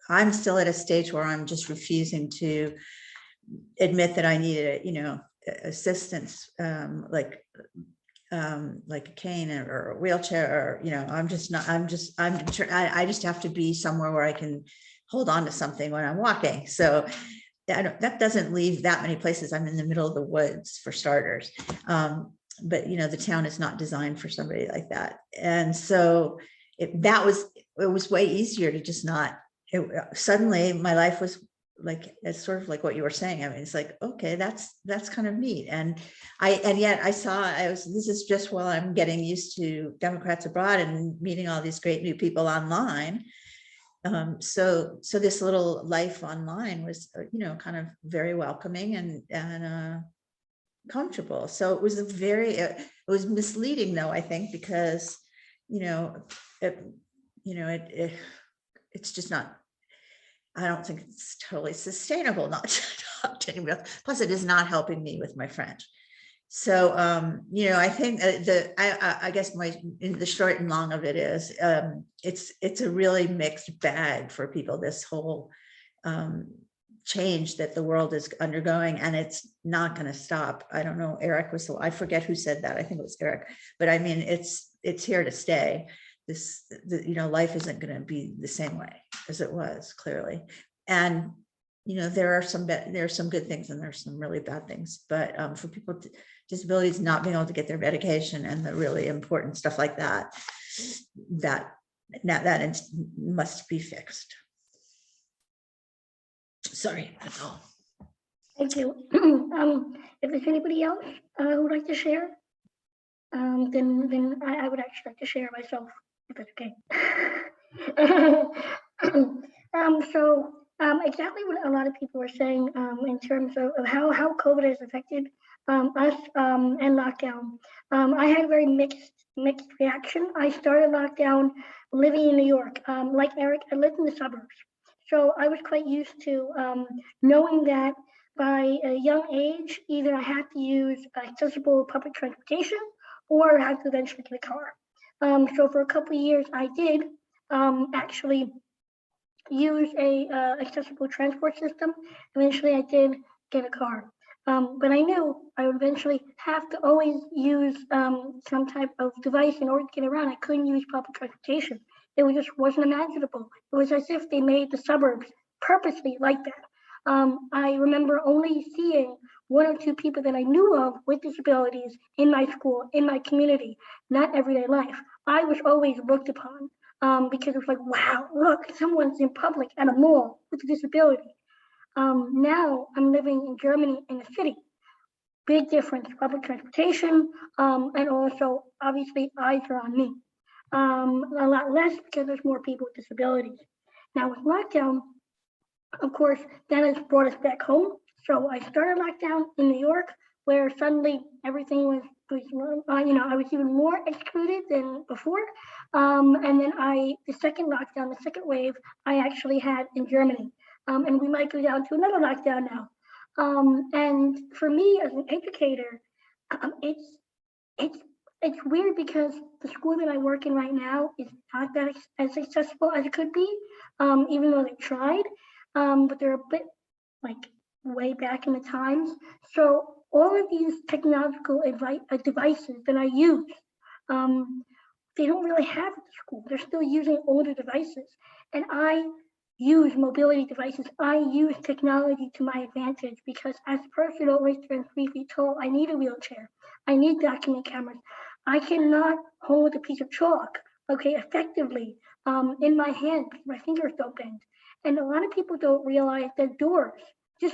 I'm still at a stage where I'm just refusing to admit that I need assistance, like a cane or a wheelchair, or, I just have to be somewhere where I can hold on to something when I'm walking. So that doesn't leave that many places. I'm in the middle of the woods, for starters. But the town is not designed for somebody like that. And so that was it was way easier to just not, suddenly my life was like, it's sort of like what you were saying. I mean, it's like, okay, that's kind of neat. And yet this is just while I'm getting used to Democrats Abroad and meeting all these great new people online. So this little life online was, kind of very welcoming and comfortable. So it was it was misleading though, I think, because, it's just not, I don't think it's totally sustainable not to talk to anybody else. Plus it is not helping me with my French. So, I think I guess the short and long of it is, it's a really mixed bag for people, this whole change that the world is undergoing, and it's not going to stop. I don't know, I forget who said that. I think it was Eric, but I mean, it's here to stay. Life isn't going to be the same way as it was, clearly. And, there are some good things and there's some really bad things, but for people with disabilities not being able to get their medication and the really important stuff like that must be fixed. Sorry, that's all. Thank you. If there's anybody else who would like to share, then I would actually like to share myself, if that's okay. Exactly what a lot of people were saying in terms of how COVID has affected us and lockdown. I had a very mixed reaction. I started lockdown living in New York. Like Eric, I lived in the suburbs. So I was quite used to knowing that by a young age, either I had to use accessible public transportation or I had to eventually get a car. So for a couple of years, I did actually use a accessible transport system. Eventually, I did get a car. But I knew I would eventually have to always use some type of device in order to get around. I couldn't use public transportation. It just wasn't imaginable. It was as if they made the suburbs purposely like that. I remember only seeing one or two people that I knew of with disabilities in my school, in my community, not everyday life. I was always looked upon because it was like, wow, look, someone's in public at a mall with a disability. Now I'm living in Germany in the city. Big difference, public transportation, and also obviously eyes are on me. A lot less because there's more people with disabilities. Now with lockdown, of course, that has brought us back home. So I started lockdown in New York, where suddenly everything was I was even more excluded than before. And then the second lockdown, the second wave, I actually had in Germany. And we might go down to another lockdown now. And for me as an educator, it's weird because the school that I work in right now is not that as accessible as it could be, even though they tried. But they're a bit like way back in the times. So all of these technological devices that I use, they don't really have at the school. They're still using older devices. And I use mobility devices. I use technology to my advantage because as a person always turned 3 feet tall, I need a wheelchair. I need document cameras. I cannot hold a piece of chalk, effectively in my hand because my fingers don't bend. And a lot of people don't realize that doors, the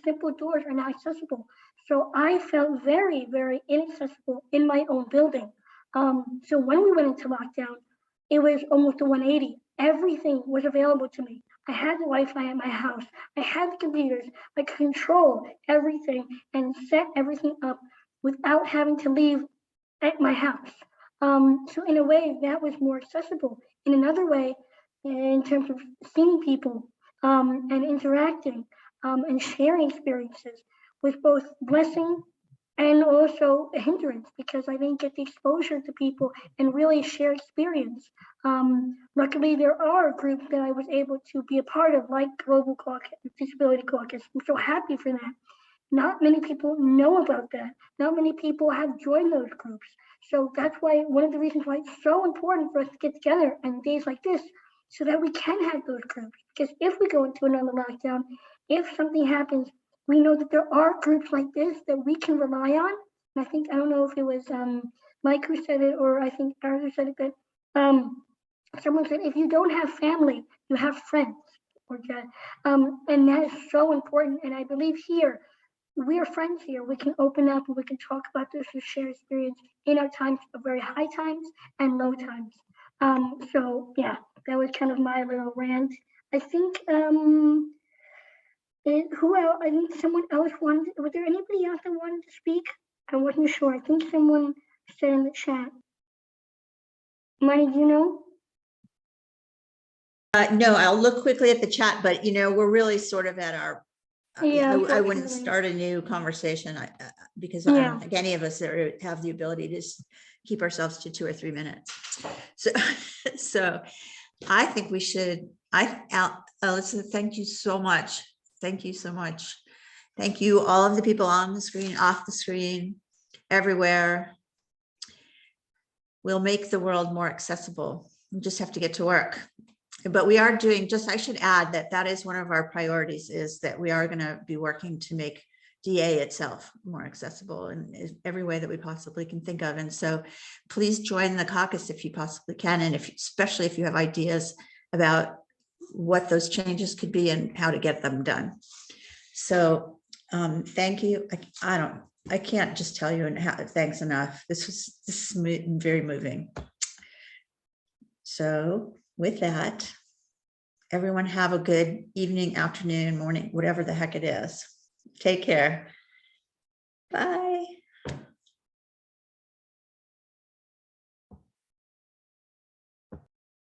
simple doors are not accessible. So I felt very, very inaccessible in my own building. So when we went into lockdown, it was almost a 180. Everything was available to me. I had the Wi-Fi at my house. I had the computers. I could control everything and set everything up without having to leave at my house. So in a way, that was more accessible. In another way, in terms of seeing people and interacting and sharing experiences was both blessing and also a hindrance because I didn't get the exposure to people and really share experience. Luckily, there are groups that I was able to be a part of, like Global Caucus, Disability Caucus. I'm so happy for that. Not many people know about that. Not many people have joined those groups. So that's why one of the reasons why it's so important for us to get together on days like this so that we can have those groups. Because if we go into another lockdown, if something happens, we know that there are groups like this that we can rely on. And I don't know if it was Mike who said it, or I think Arthur said it, that someone said, if you don't have family, you have friends. And that is so important. And I believe here, we are friends here. We can open up and we can talk about this and share experience in our times of very high times and low times. So yeah, that was kind of my little rant. I think who else? I think someone else wanted. Was there anybody else that wanted to speak? I wasn't sure. I think someone said in the chat. Money, do you know? No, I'll look quickly at the chat, but we're really sort of at our, Yeah, I wouldn't unfortunately. start a new conversation because I don't think any of us have the ability to keep ourselves to 2 or 3 minutes. So I think we should, Alyssa, thank you so much. Thank you so much. Thank you, all of the people on the screen, off the screen, everywhere. We'll make the world more accessible. We just have to get to work. But we are doing, I should add that is one of our priorities, is that we are going to be working to make DA itself more accessible in every way that we possibly can think of. And so please join the caucus if you possibly can, and especially if you have ideas about what those changes could be and how to get them done. So thank you. I can't just tell you thanks enough. This is very moving. So with that, everyone have a good evening, afternoon, morning, whatever the heck it is. Take care. Bye.